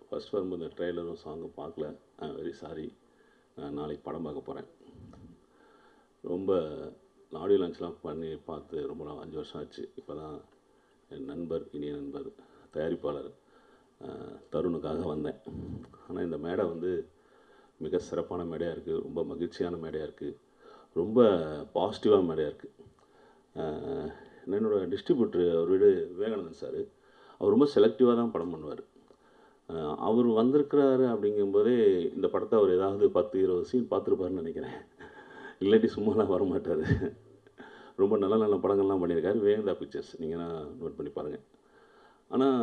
First வரும்போது இந்த ட்ரெய்லரும் சாங்கும் பார்க்கல. Very sorry. நாளைக்கு படம் பார்க்க போகிறேன். ரொம்ப ஆடியோ லான்ச்லாம் பண்ணி பார்த்து ரொம்ப 5 வருஷம் ஆச்சு. இப்போ தான் என் நண்பர், இனிய நண்பர், தயாரிப்பாளர் தருணுக்காக வந்தேன். ஆனால் இந்த மேடை வந்து மிக சிறப்பான மேடையாக இருக்குது. ரொம்ப மகிழ்ச்சியான மேடையாக இருக்குது. ரொம்ப பாசிட்டிவாக மேடையாக இருக்குது. என்னோடய டிஸ்ட்ரிபியூட்ரு அவர் வீடு விவேகானந்தன் சார். அவர் ரொம்ப செலக்டிவாக தான் படம் பண்ணுவார். அவர் வந்திருக்கிறாரு அப்படிங்கும்போதே இந்த படத்தை அவர் ஏதாவது 10-20 சீன் பார்த்துருப்பாருன்னு நினைக்கிறேன். இல்லாட்டி சும்மாலாம் வரமாட்டார். ரொம்ப நல்ல நல்ல படங்கள்லாம் பண்ணியிருக்காரு. வேந்தா பிக்சர்ஸ் நீங்கள் நோட் பண்ணி பாருங்கள். ஆனால்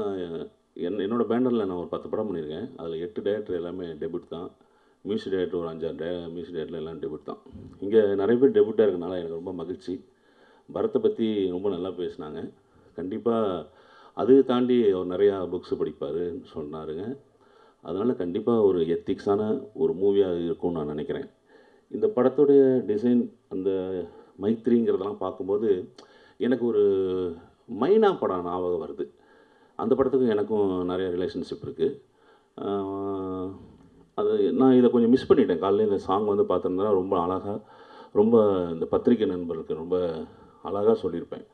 என்னோடய பேனரில் நான் ஒரு 10 படம் பண்ணியிருக்கேன். அதில் 8 டைரக்டர் எல்லாமே டெபியூட் தான். மியூசிக் டைரக்டர் ஒரு 5-6 மியூசிக் டைரக்டர் எல்லாம் டெபியூட் தான். இங்கே நிறைய பேர் டெபியூட்டாக இருக்கனால எனக்கு ரொம்ப மகிழ்ச்சி. பரத்தை பற்றி ரொம்ப நல்லா பேசினாங்க. கண்டிப்பாக அது தாண்டி அவர் நிறையா புக்ஸு படிப்பாருன்னு சொன்னாருங்க. அதனால் கண்டிப்பாக ஒரு எத்திக்ஸான ஒரு மூவியாக இருக்கும்னு நான் நினைக்கிறேன். இந்த படத்துடைய டிசைன், அந்த மைத்ரிங்கிறதெல்லாம் பார்க்கும்போது எனக்கு ஒரு மைனா படம் ஞாபகம் வருது. அந்த படத்துக்கும் எனக்கும் நிறைய ரிலேஷன்ஷிப் இருக்குது. அது நான் இதை கொஞ்சம் மிஸ் பண்ணிட்டேன். காலையில் இந்த சாங் வந்து பார்த்துருந்தா ரொம்ப அழகாக, ரொம்ப இந்த பத்திரிகை நண்பர்களுக்கு ரொம்ப அழகாக சொல்லியிருப்பேன்.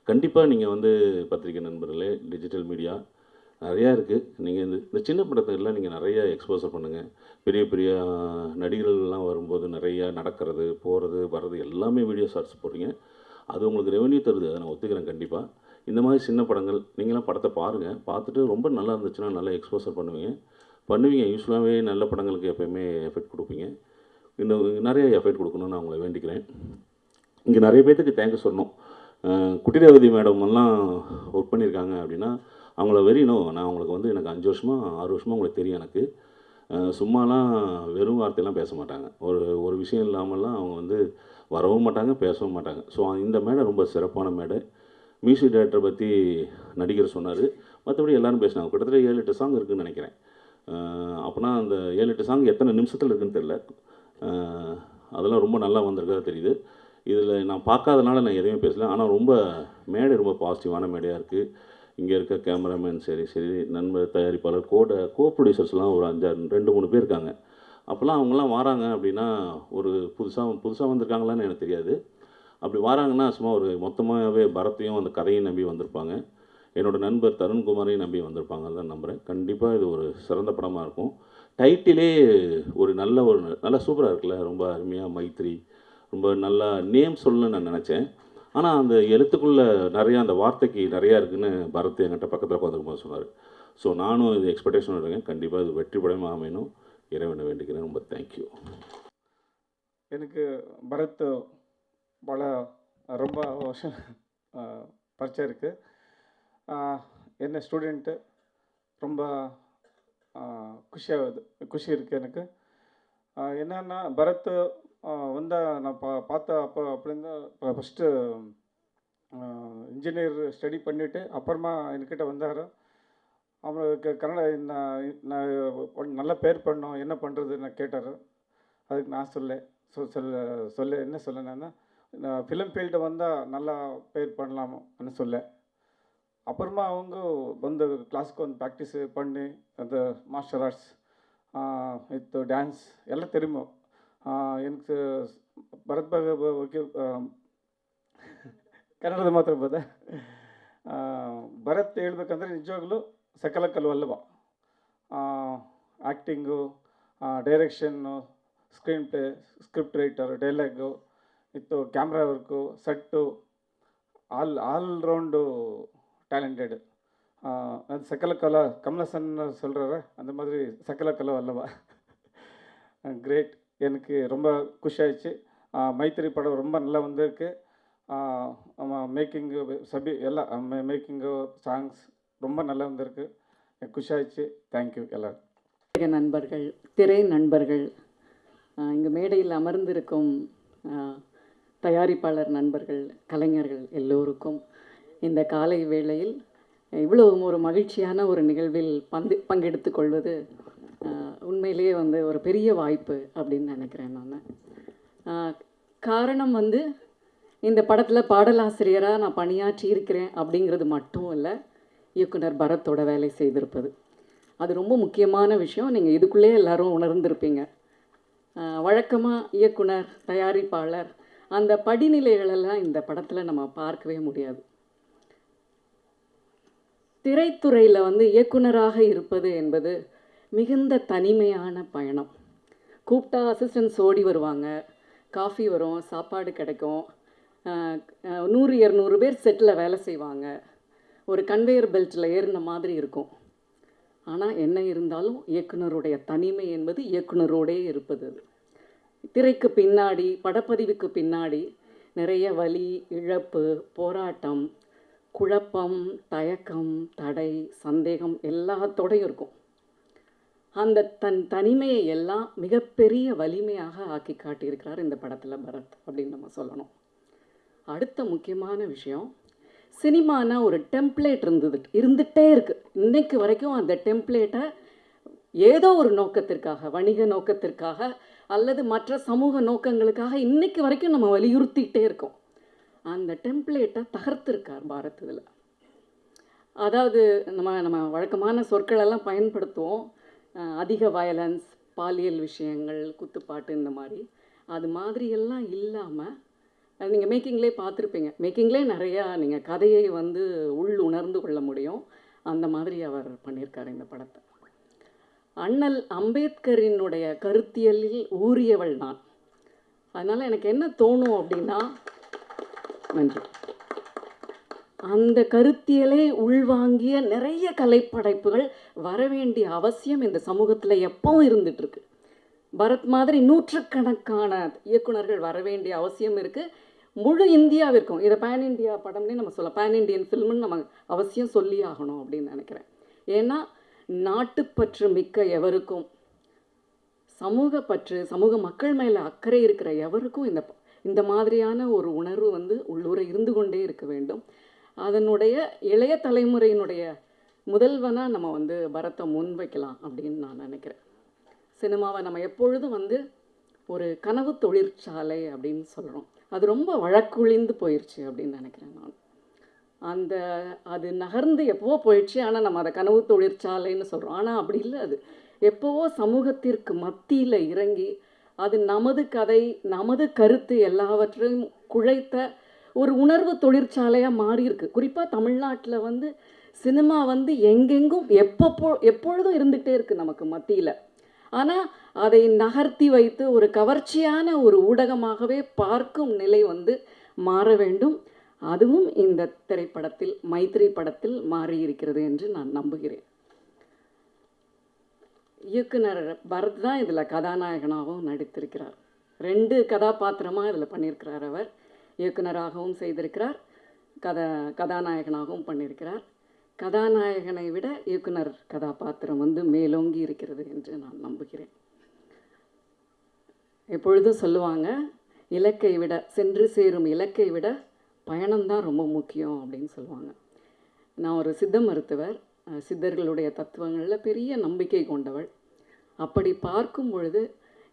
கண்டிப்பாக நீங்கள் வந்து பத்திரிகை நண்பர்களே, டிஜிட்டல் மீடியா நிறையா இருக்குது. நீங்கள் இந்த சின்ன படத்துக்கெல்லாம் நீங்கள் நிறைய எக்ஸ்போசர் பண்ணுங்கள். பெரிய பெரிய நடிகர்கள்லாம் வரும்போது நிறையா நடக்கிறது, போகிறது, வர்றது எல்லாமே வீடியோ ஷார்ட்ஸ் போடுறீங்க. அது உங்களுக்கு ரெவென்யூ தருது, அதை நான் ஒத்துக்கிறேன் கண்டிப்பாக. இந்த மாதிரி சின்ன படங்கள் நீங்களாம் படத்தை பாருங்கள். பார்த்துட்டு ரொம்ப நல்லா இருந்துச்சுன்னா நல்லா எக்ஸ்போசர் பண்ணுவீங்க. யூஸ்வலாகவே நல்ல படங்களுக்கு எப்போயுமே எஃபெக்ட் கொடுப்பீங்க. இன்னும் நிறைய எஃபெக்ட் கொடுக்கணும்னு நான் உங்களை வேண்டிக்கிறேன். இங்கே நிறைய பேர்த்துக்கு தேங்க்ஸ் சொல்லணும். குட்டிரேவதி மேடமெல்லாம் ஒர்க் பண்ணியிருக்காங்க அப்படின்னா அவங்கள நான் அவங்களுக்கு வந்து எனக்கு 5 வருஷமாக 6 வருஷமாக உங்களுக்கு தெரியும். எனக்கு சும்மாலாம் வெறும் வார்த்தையெல்லாம் பேச மாட்டாங்க. ஒரு விஷயம் இல்லாமல்லாம் அவங்க வந்து வரவும் மாட்டாங்க, பேசவும் மாட்டாங்க. ஸோ இந்த மேடை ரொம்ப சிறப்பான மேடை. மியூசிக் டைரக்டரை பற்றி நடிகர் சொன்னார். மற்றபடி எல்லோரும் பேசினாங்க. கிட்டத்தட்ட 7-8 சாங் இருக்குதுன்னு நினைக்கிறேன். அப்போனா அந்த 7-8 சாங் எத்தனை நிமிஷத்தில் இருக்குதுன்னு தெரில. அதெல்லாம் ரொம்ப நல்லா வந்திருக்கா தெரியுது. இதில் நான் பார்க்காதனால நான் எதையுமே பேசலை. ஆனால் ரொம்ப மேடை ரொம்ப பாசிட்டிவான மேடையாக இருக்குது. இங்கே இருக்க கேமராமேன் சரி நண்பர், தயாரிப்பாளர், கோ ப்ரொடியூசர்ஸ்லாம் ஒரு 2-3 பேர் இருக்காங்க. அப்போல்லாம் அவங்களாம் வராங்க அப்படின்னா ஒரு புதுசாக வந்திருக்காங்களான்னு எனக்கு தெரியாது. அப்படி வராங்கன்னா சும்மா ஒரு மொத்தமாகவே பரத்தையும் அந்த கதையும் நம்பி வந்திருப்பாங்க. என்னோடய நண்பர் தருண்குமாரையும் நம்பி வந்திருப்பாங்கன்னு தான் நம்புகிறேன். கண்டிப்பாக இது ஒரு சிறந்த படமாக இருக்கும். டைட்டிலே ஒரு நல்ல சூப்பராக இருக்குல்ல. ரொம்ப அருமையாக மைத்ரி, ரொம்ப நல்லா நேம் சொல்லணும்னு நான் நினச்சேன். ஆனால் அந்த எழுத்துக்குள்ளே நிறையா அந்த வார்த்தைக்கு நிறையா இருக்குதுன்னு பரத் என்கிட்ட பக்கத்தில் உட்காந்துருக்கும்போது சொன்னார். ஸோ நானும் இது எக்ஸ்பெக்டேஷன் இருக்கேன். கண்டிப்பாக இது வெற்றி படமாக அமையணும். இறைவனை வேண்டிக்கிறேன். ரொம்ப தேங்க்யூ. எனக்கு பரத் ரொம்ப வருஷம் பரிச்சயம் இருக்குது. என்ன ஸ்டூடெண்ட்டு ரொம்ப குஷி இருக்குது எனக்கு. என்னன்னா பரத் வந்தால் நான் பார்த்த அப்படின்னா ஃபஸ்ட்டு இன்ஜினியர் ஸ்டடி பண்ணிவிட்டு அப்புறமா என்கிட்ட வந்தார். அவருக்கு நான் நல்ல பேர் பண்ணோம், என்ன பண்ணுறது நான் கேட்டார். அதுக்கு நான் சொல்ல என்ன சொன்னேன்னா, நான் ஃபிலிம் ஃபீல்டு வந்தால் நல்லா பேர் பண்ணலாம்னு சொல்ல. அப்புறமா அவங்க வந்து கிளாஸுக்கு வந்து ப்ராக்டிஸ் பண்ணி அந்த மார்ஷல் ஆர்ட்ஸ் வித் ಡ್ಯಾನ್ಸ್ ಎಲ್ಲ தெரியுமோ. எனக்கு ಭರತ್ ಬಗ್ಗೆ ಕನ್ನಡದ ಮಾತಾಡ್ಬೋದಾ? ಭರತ್ ಹೇಳ್ಬೇಕಂದ್ರೆ ನಿಜವಾಗ್ಲೂ ಸಕಲ ಕಲು ಅಲ್ಲವ. Acting, direction, screen play, script writer, dialogue with camera work, set, all round talented. அது சகல கலா கமலஹாசன் சொல்கிறாரு, அந்த மாதிரி சகல கலா அல்லவா. கிரேட். எனக்கு ரொம்ப குஷியாயிடுச்சு. மைத்திரி படம் ரொம்ப நல்லா வந்திருக்கு. மேக்கிங்கு எல்லாம் மேக்கிங்கு சாங்ஸ் ரொம்ப நல்லா வந்திருக்கு. எனக்கு குஷியாயிடுச்சு. தேங்க்யூ எல்லோரும். நண்பர்கள், திரை நண்பர்கள், இங்கே மேடையில் அமர்ந்திருக்கும் தயாரிப்பாளர் நண்பர்கள், கலைஞர்கள் எல்லோருக்கும் இந்த காலை வேளையில் இவ்வளவு ஒரு மகிழ்ச்சியான ஒரு நிகழ்வில் பங்கெடுத்து கொள்வது உண்மையிலேயே வந்து ஒரு பெரிய வாய்ப்பு அப்படின்னு நினைக்கிறேன் நான். காரணம் வந்து இந்த படத்தில் பாடலாசிரியராக நான் பணியாற்றி இருக்கிறேன் அப்படிங்கிறது மட்டும் இல்லை, இயக்குனர் பரத்தோட வேலை செய்திருப்பது. அது ரொம்ப முக்கியமான விஷயம். நீங்கள் இதுக்குள்ளேயே எல்லாரும் உணர்ந்திருப்பீங்க. வழக்கமாக இயக்குனர், தயாரிப்பாளர் அந்த படிநிலைகளெல்லாம் இந்த படத்தில் நம்ம பார்க்கவே முடியாது. திரைத்துறையில் வந்து இயக்குனராக இருப்பது என்பது மிகுந்த தனிமையான பயணம். கூப்பிட்டா அசிஸ்டன்ட்ஸ் ஓடி வருவாங்க, காஃபி வரும், சாப்பாடு கிடைக்கும், 100-200 பேர் செட்டில் வேலை செய்வாங்க, ஒரு கன்வேயர் பெல்ட்டில் ஏறின மாதிரி இருக்கும். ஆனால் என்ன இருந்தாலும் இயக்குனருடைய தனிமை என்பது இயக்குனரோடே இருப்பது. திரைக்கு பின்னாடி, படப்பதிவுக்கு பின்னாடி நிறைய வலி, இழப்பு, போராட்டம், குழப்பம், தயக்கம், தடை, சந்தேகம் எல்லாத்தோடையும் இருக்கும். அந்த தனிமையை எல்லாம் மிகப்பெரிய வலிமையாக ஆக்கி காட்டியிருக்கிறார் இந்த படத்தில் பரத் அப்படின்னு நம்ம சொல்லணும். அடுத்த முக்கியமான விஷயம், சினிமானா ஒரு டெம்ப்ளேட் இருந்துகிட்டே இருக்குது. இன்றைக்கு வரைக்கும் அந்த டெம்ப்ளேட்டை ஏதோ ஒரு நோக்கத்திற்காக, வணிக நோக்கத்திற்காக அல்லது மற்ற சமூக நோக்கங்களுக்காக இன்றைக்கு வரைக்கும் நம்ம வலியுறுத்திகிட்டே இருக்கோம். அந்த டெம்ப்ளேட்டை தகர்த்திருக்கார் பாரத் இதில். அதாவது நம்ம வழக்கமான சொற்களெல்லாம் பயன்படுத்துவோம், அதிக வயலன்ஸ், பாலியல் விஷயங்கள், குத்துப்பாட்டு, இந்த மாதிரி. அது மாதிரியெல்லாம் இல்லாமல் நீங்கள் மேக்கிங்லேயே பார்த்துருப்பீங்க. மேக்கிங்லேயே நிறையா நீங்கள் கதையை வந்து உணர்ந்து கொள்ள முடியும். அந்த மாதிரி அவர் பண்ணியிருக்கார் இந்த படத்தை. அண்ணல் அம்பேத்கரினுடைய கருத்தியலில் ஊறியவள் நான். அதனால் எனக்கு என்ன தோணும் அப்படின்னா, நன்றி, அந்த கருத்தியலை உள்வாங்கிய நிறைய கலைப்படைப்புகள் வரவேண்டிய அவசியம் இந்த சமூகத்தில் எப்பவும் இருந்துகிட்ருக்கு. பரத் மாதிரி நூற்றுக்கணக்கான இயக்குனர்கள் வரவேண்டிய அவசியம் இருக்குது. முழு இந்தியாவிற்கும் இதை பேன் இண்டியா படம்னே நம்ம சொல்லலாம், பேன் இண்டியன் ஃபில்ம்னு நம்ம அவசியம் சொல்லி ஆகணும் அப்படின்னு நினைக்கிறேன். ஏன்னா நாட்டுப்பற்று மிக்க எவருக்கும், சமூக பற்று, சமூக மக்கள் மேலே அக்கறை இருக்கிற எவருக்கும் இந்த மாதிரியான ஒரு உணர்வு வந்து உள்ளூர இருந்து கொண்டே இருக்க வேண்டும். அதனுடைய இளைய தலைமுறையினுடைய முதல்வனாக நம்ம வந்து பரத்தை முன்வைக்கலாம் அப்படின்னு நான் நினைக்கிறேன். சினிமாவை நம்ம எப்பொழுதும் வந்து ஒரு கனவு தொழிற்சாலை அப்படின்னு சொல்கிறோம். அது ரொம்ப வழக்குழிந்து போயிடுச்சு அப்படின்னு நினைக்கிறேன் நான். அது நகர்ந்து எப்போவோ போயிடுச்சு, ஆனால் நம்ம அதை கனவு தொழிற்சாலைன்னு சொல்கிறோம். ஆனால் அப்படி இல்லை, அது எப்போவோ சமூகத்திற்கு மத்தியில் இறங்கி அது நமது கதை, நமது கருத்து எல்லாவற்றையும் குழைத்த ஒரு உணர்வு தொழிற்சாலையாக மாறி இருக்கு. குறிப்பாக தமிழ்நாட்டில் வந்து சினிமா வந்து எங்கெங்கும் எப்பொழுதும் இருந்துகிட்டே இருக்குது நமக்கு மத்தியில். ஆனால் அதை நகர்த்தி வைத்து ஒரு கவர்ச்சியான ஒரு ஊடகமாகவே பார்க்கும் நிலை வந்து மாற வேண்டும். அதுவும் இந்த திரைப்படத்தில், மைத்ரி படத்தில் மாறியிருக்கிறது என்று நான் நம்புகிறேன். இயக்குனர் பரத் தான் இதில் கதாநாயகனாகவும் நடித்திருக்கிறார். 2 கதாபாத்திரமாக இதில் பண்ணியிருக்கிறார். அவர் இயக்குனராகவும் செய்திருக்கிறார், கதாநாயகனாகவும் பண்ணியிருக்கிறார். கதாநாயகனை விட இயக்குனர் கதாபாத்திரம் வந்து மேலோங்கி இருக்கிறது என்று நான் நம்புகிறேன். எப்பொழுதும் சொல்லுவாங்க, இலக்கை விட, சென்று சேரும் இலக்கை விட பயணம்தான் ரொம்ப முக்கியம் அப்படின்னு சொல்லுவாங்க. நான் ஒரு சித்த மருத்துவர், சித்தர்களுடைய தத்துவங்களில் பெரிய நம்பிக்கை கொண்டவள். அப்படி பார்க்கும் பொழுது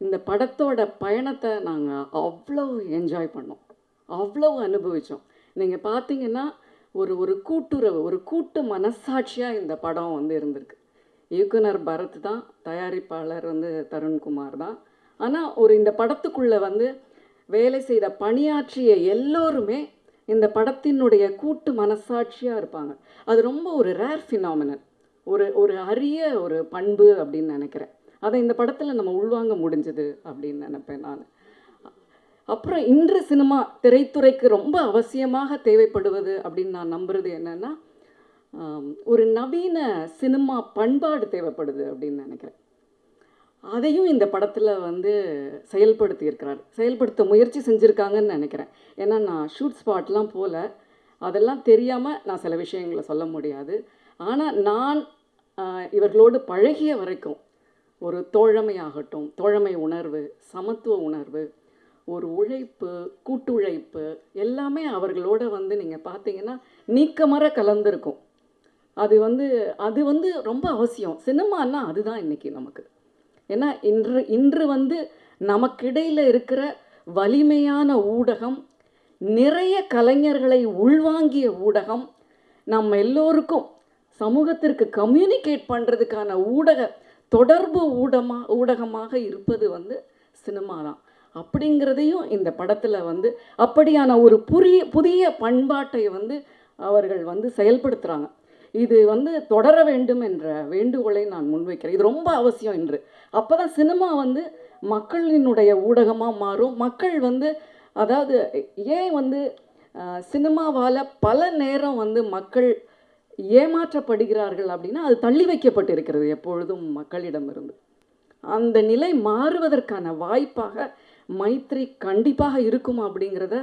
இந்த படத்தோட பயணத்தை நாங்கள் அவ்வளோ என்ஜாய் பண்ணோம், அவ்வளோ அனுபவித்தோம். நீங்கள் பார்த்தீங்கன்னா ஒரு கூட்டுறவு, ஒரு கூட்டு மனசாட்சியாக இந்த படம் வந்து இருந்திருக்கு. இயக்குனர் பரத் தான், தயாரிப்பாளர் வந்து தருண்குமார் தான். ஆனால் இந்த படத்துக்குள்ளே வந்து வேலை செய்த பணியாற்றிய எல்லோருமே இந்த படத்தினுடைய கூட்டு மனசாட்சியாக இருப்பாங்க. அது ரொம்ப ஒரு ரேர் ஃபினாமினல், ஒரு அரிய ஒரு பண்பு அப்படின்னு நினைக்கிறேன். அதை இந்த படத்தில் நம்ம உள்வாங்க முடிஞ்சது அப்படின்னு நினைப்பேன் நான். அப்புறம் இன்று சினிமா திரைத்துறைக்கு ரொம்ப அவசியமாக தேவைப்படுவது அப்படின்னு நான் நம்புறது என்னென்னா, ஒரு நவீன சினிமா பண்பாடு தேவைப்படுது அப்படின்னு நினைக்கிறேன். அதையும் இந்த படத்தில் வந்து செயல்படுத்த முயற்சி செஞ்சுருக்காங்கன்னு நினைக்கிறேன். ஏன்னா நான் ஷூட் ஸ்பாட்லாம் போகல, அதெல்லாம் தெரியாமல் நான் சில விஷயங்களை சொல்ல முடியாது. ஆனால் நான் இவர்களோடு பழகிய வரைக்கும் ஒரு தோழமையாகட்டும், தோழமை உணர்வு, சமத்துவ உணர்வு, ஒரு உழைப்பு, கூட்டுழைப்பு எல்லாமே அவர்களோட வந்து நீங்கள் பார்த்தீங்கன்னா நீக்கமற கலந்துருக்கும். அது வந்து ரொம்ப அவசியம். சினிமான்னா அதுதான் இன்றைக்கி நமக்கு. ஏன்னா இன்று வந்து நமக்கிடையில் இருக்கிற வலிமையான ஊடகம், நிறைய கலைஞர்களை உள்வாங்கிய ஊடகம், நம்ம எல்லோருக்கும் சமூகத்திற்கு கம்யூனிகேட் பண்ணுறதுக்கான தொடர்பு ஊடகமாக இருப்பது வந்து சினிமா தான் அப்படிங்கிறதையும் இந்த படத்தில் வந்து அப்படியான ஒரு புதிய பண்பாட்டை வந்து அவர்கள் வந்து செயல்படுத்துகிறாங்க. இது வந்து தொடர வேண்டும் என்ற வேண்டுகோளை நான் முன்வைக்கிறேன். இது ரொம்ப அவசியம் என்று. அப்போ தான் சினிமா வந்து மக்களினுடைய ஊடகமாக மாறும். மக்கள் வந்து அதாவது ஏன் வந்து சினிமாவால் பல நேரம் வந்து மக்கள் ஏமாற்றப்படுகிறார்கள் அப்படின்னா அது தள்ளி வைக்கப்பட்டிருக்கிறது எப்பொழுதும் மக்களிடமிருந்து. அந்த நிலை மாறுவதற்கான வாய்ப்பாக மைத்ரி கண்டிப்பாக இருக்கும் அப்படிங்கிறத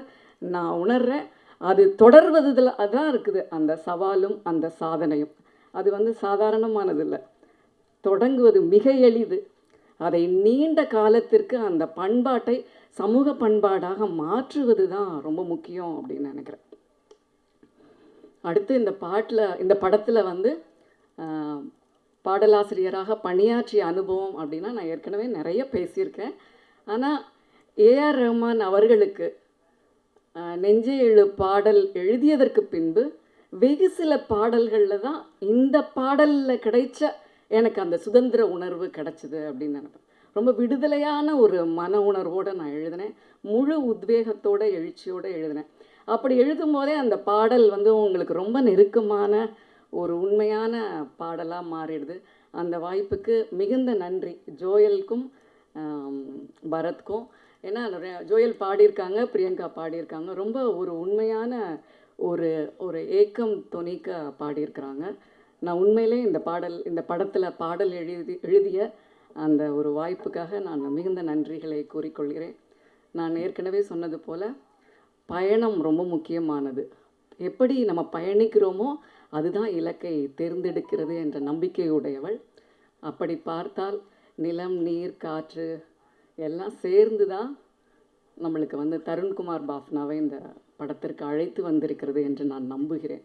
நான் உணர்கிறேன். அது தொடர்வதில் அதான் இருக்குது அந்த சவாலும் அந்த சாதனையும். அது வந்து சாதாரணமானதில்லை, தொடங்குவது மிக எளிது. அதை நீண்ட காலத்திற்கு அந்த பண்பாட்டை சமூக பண்பாடாக மாற்றுவது தான் ரொம்ப முக்கியம் அப்படின்னு நினைக்கிறேன். அடுத்து இந்த படத்தில் வந்து பாடலாசிரியராக பணியாற்றிய அனுபவம் அப்படின்னா நான் ஏற்கனவே நிறைய பேசியிருக்கேன். ஆனால் ஏஆர் ரஹ்மான் அவர்களுக்கு நெஞ்சே எழு பாடல் எழுதியதற்கு பின்பு வெகு சில பாடல்களில் தான் இந்த பாடலில் கிடைச்ச எனக்கு அந்த சுதந்திர உணர்வு கிடைச்சிது அப்படின்னு நினைப்பேன். ரொம்ப விடுதலையான ஒரு மன உணர்வோடு நான் எழுதினேன், முழு உத்வேகத்தோடு எழுச்சியோடு எழுதினேன். அப்படி எழுதும்போதே அந்த பாடல் வந்து உங்களுக்கு ரொம்ப நெருக்கமான ஒரு உண்மையான பாடலாக மாறிடுது. அந்த வாய்ப்புக்கு மிகுந்த நன்றி ஜோயலுக்கும் பரத்க்கும். ஏன்னா ஜோயல் பாடியிருக்காங்க, பிரியங்கா பாடியிருக்காங்க. ரொம்ப ஒரு உண்மையான ஒரு ஏக்கம் தொனிக்க பாடியிருக்கிறாங்க. நான் உண்மையிலே இந்த படத்தில் பாடல் எழுதிய அந்த ஒரு வாய்ப்புக்காக நான் மிகுந்த நன்றிகளை கூறிக்கொள்கிறேன். நான் ஏற்கனவே சொன்னது போல் பயணம் ரொம்ப முக்கியமானது. எப்படி நம்ம பயணிக்கிறோமோ அதுதான் இலக்கை தேர்ந்தெடுக்கிறது என்ற நம்பிக்கையுடையவள். அப்படி பார்த்தால் நிலம், நீர், காற்று எல்லாம் சேர்ந்து தான் நம்மளுக்கு வந்து தருண்குமார் பாஃப்னாவை இந்த படத்திற்கு அழைத்து வந்திருக்கிறது என்று நான் நம்புகிறேன்.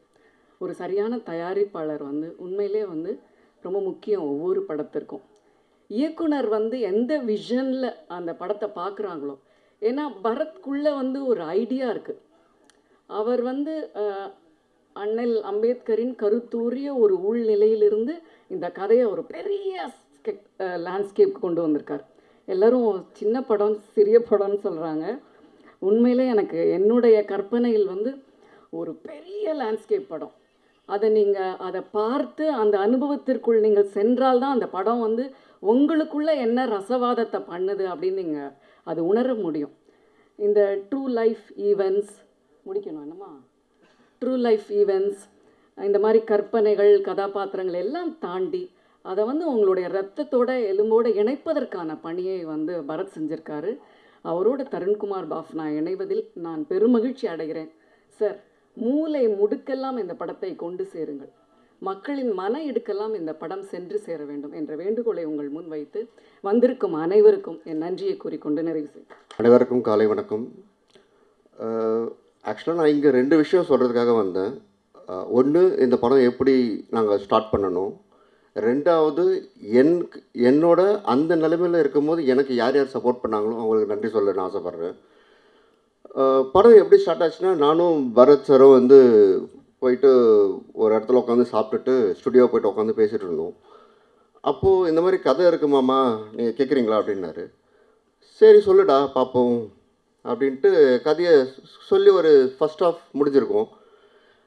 ஒரு சரியான தயாரிப்பாளர் வந்து உண்மையிலே வந்து ரொம்ப முக்கியம் ஒவ்வொரு படத்திற்கும். இயக்குனர் வந்து எந்த விஷனில் அந்த படத்தை பார்க்குறாங்களோ, ஏன்னா பரத்குள்ளே வந்து ஒரு ஐடியா இருக்குது. அவர் வந்து அண்ணல் அம்பேத்கரின் கருத்தூரிய ஒரு உள்நிலையிலிருந்து இந்த கதையை ஒரு பெரிய லேண்ட்ஸ்கேப் கொண்டு வந்திருக்கார். எல்லோரும் சின்ன படம் சிறிய படம்னு சொல்கிறாங்க. உண்மையிலே எனக்கு என்னுடைய கற்பனையில் வந்து ஒரு பெரிய லேண்ட்ஸ்கேப் படம். அதை பார்த்து அந்த அனுபவத்திற்குள் நீங்கள் சென்றால்தான் அந்த படம் வந்து உங்களுக்குள்ளே என்ன ரசவாதத்தை பண்ணுது அப்படின்னு நீங்கள் அது உணர முடியும். இந்த ட்ரூ லைஃப் ஈவெண்ட்ஸ் முடிக்கணும் என்னம்மா, ட்ரூ லைஃப் ஈவெண்ட்ஸ் இந்த மாதிரி கற்பனைகள் கதாபாத்திரங்கள் எல்லாம் தாண்டி அதை வந்து உங்களுடைய ரத்தத்தோட எலும்போடு இணைப்பதற்கான பணியை வந்து பரத் செஞ்சுருக்காரு. அவரோட தருண்குமார் பாஃப்னா இணைவதில் நான் பெருமகிழ்ச்சி அடைகிறேன். சார், மூளை முடுக்கெல்லாம் இந்த படத்தை கொண்டு சேருங்கள், மக்களின் மன இடுக்கெல்லாம் இந்த படம் சென்று சேர வேண்டும் என்ற வேண்டுகோளை உங்கள் முன் வைத்து வந்திருக்கும் அனைவருக்கும் என் நன்றியை கூறிக்கொண்டு நிறைவு செய்கிறேன். அனைவருக்கும் காலை வணக்கம். ஆக்சுவலாக நான் இங்கே 2 விஷயம் சொல்கிறதுக்காக வந்தேன். ஒன்று, இந்த படம் எப்படி நாங்கள் ஸ்டார்ட் பண்ணணும். 2வது, என்னோட அந்த நிலைமையில் இருக்கும்போது எனக்கு யார் யார் சப்போர்ட் பண்ணாங்களோ அவங்களுக்கு நன்றி சொல்ல நான் ஆசைப்பட்றேன். படம் எப்படி ஸ்டார்ட் ஆச்சுன்னா, நானும் பரத் சாரும் வந்து போயிட்டு ஒரு இடத்துல உட்காந்து சாப்பிட்டுட்டு ஸ்டுடியோ போய்ட்டு உட்காந்து பேசிகிட்டு இருந்தோம். அப்போது இந்த மாதிரி கதை இருக்குமாம்மா, நீங்கள் கேட்குறீங்களா அப்படின்னாரு. சரி சொல்லுடா பார்ப்போம் அப்படின்ட்டு கதையை சொல்லி ஒரு ஃபஸ்ட் ஆஃப் முடிஞ்சிருக்கும்.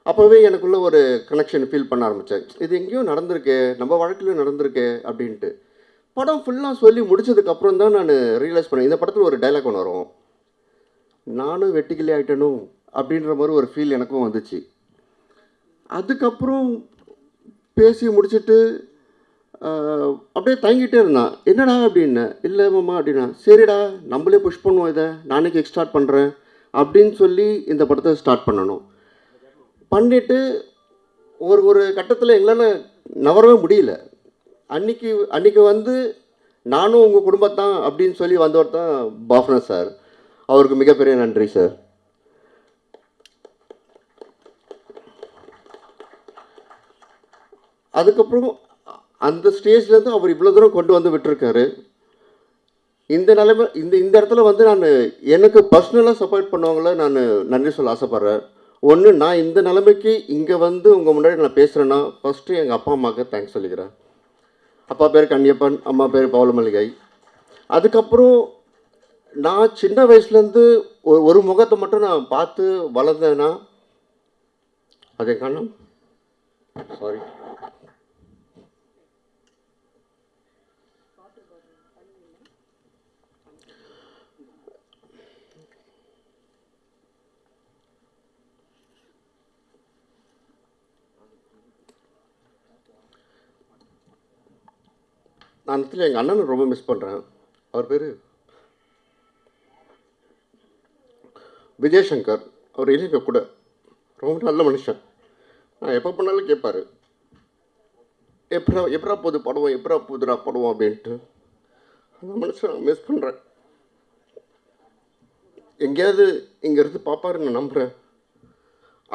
அப்போவே எனக்குள்ளே ஒரு கனெக்ஷன் ஃபீல் பண்ண ஆரம்பித்தேன். இது எங்கேயோ நடந்திருக்கே, நம்ம வாழ்க்கையிலும் நடந்திருக்கே அப்படின்ட்டு. படம் ஃபுல்லாக சொல்லி முடிச்சதுக்கப்புறம் தான் நான் ரியலைஸ் பண்ணேன், இந்த படத்தில் ஒரு டைலாக் ஒன்று வரும், நானும் வெட்டிக்கிளி ஆகிட்டனும் அப்படின்ற மாதிரி ஒரு ஃபீல் எனக்கும் வந்துச்சு. அதுக்கப்புறம் பேசி முடிச்சுட்டு அப்படியே தங்கிட்டே இருந்தான். என்னடா அப்படின்னேன். இல்லை மாமா அப்படின்னா. சரிடா நம்மளே புஷ் பண்ணுவோம், இதை நானே கிக் ஸ்டார்ட் பண்ணுறேன் அப்படின்னு சொல்லி இந்த படத்தை ஸ்டார்ட் பண்ணணும். பண்ணிவிட்டு ஒரு கட்டத்தில் எங்களால் நவரவே முடியல. அன்றைக்கி வந்து நானும் உங்கள் குடும்பத்தான் அப்படின்னு சொல்லி வந்தவர் தான் பாஃப்னா சார். அவருக்கு மிகப்பெரிய நன்றி சார். அதுக்கப்புறம் அந்த ஸ்டேஜ்லேருந்து அவர் இவ்வளோ தூரம் கொண்டு வந்து விட்டுருக்காரு. இந்த நிலைமை இந்த இடத்துல வந்து நான் எனக்கு பர்சனலாக சப்போர்ட் பண்ணவங்கள நான் நன்றி சொல்ல ஆசைப்பட்றேன். ஒன்று, நான் இந்த நிலைமைக்கு இங்கே வந்து உங்கள் முன்னாடி நான் பேசுகிறேன்னா ஃபஸ்ட்டு எங்கள் அப்பா அம்மாவுக்கு தேங்க்ஸ் சொல்லிக்கிறேன். அப்பா பேர் கன்னியப்பன், அம்மா பேர் பவளமல்லிகை. அதுக்கப்புறம் நான் சின்ன வயசுலேருந்து ஒரு முகத்தை மட்டும் நான் பார்த்து வளர்ந்தேன்னா அது காரணம் சாரி நான் எங்கள் அண்ணனை ரொம்ப மிஸ் பண்ணுறேன். அவர் பேர் விஜயசங்கர். அவர் இல்லைங்க கூட, ரொம்ப நல்ல மனுஷன். நான் எப்போ பண்ணாலும் கேட்பார், எப்படா போகுது படுவோம், எப்படா போகுதுடா படுவோம் அப்படின்ட்டு. அந்த மனுஷன் நான் மிஸ் பண்ணுறேன். எங்கேயாவது இங்கேருந்து பார்ப்பாரு நான் நம்புகிறேன்.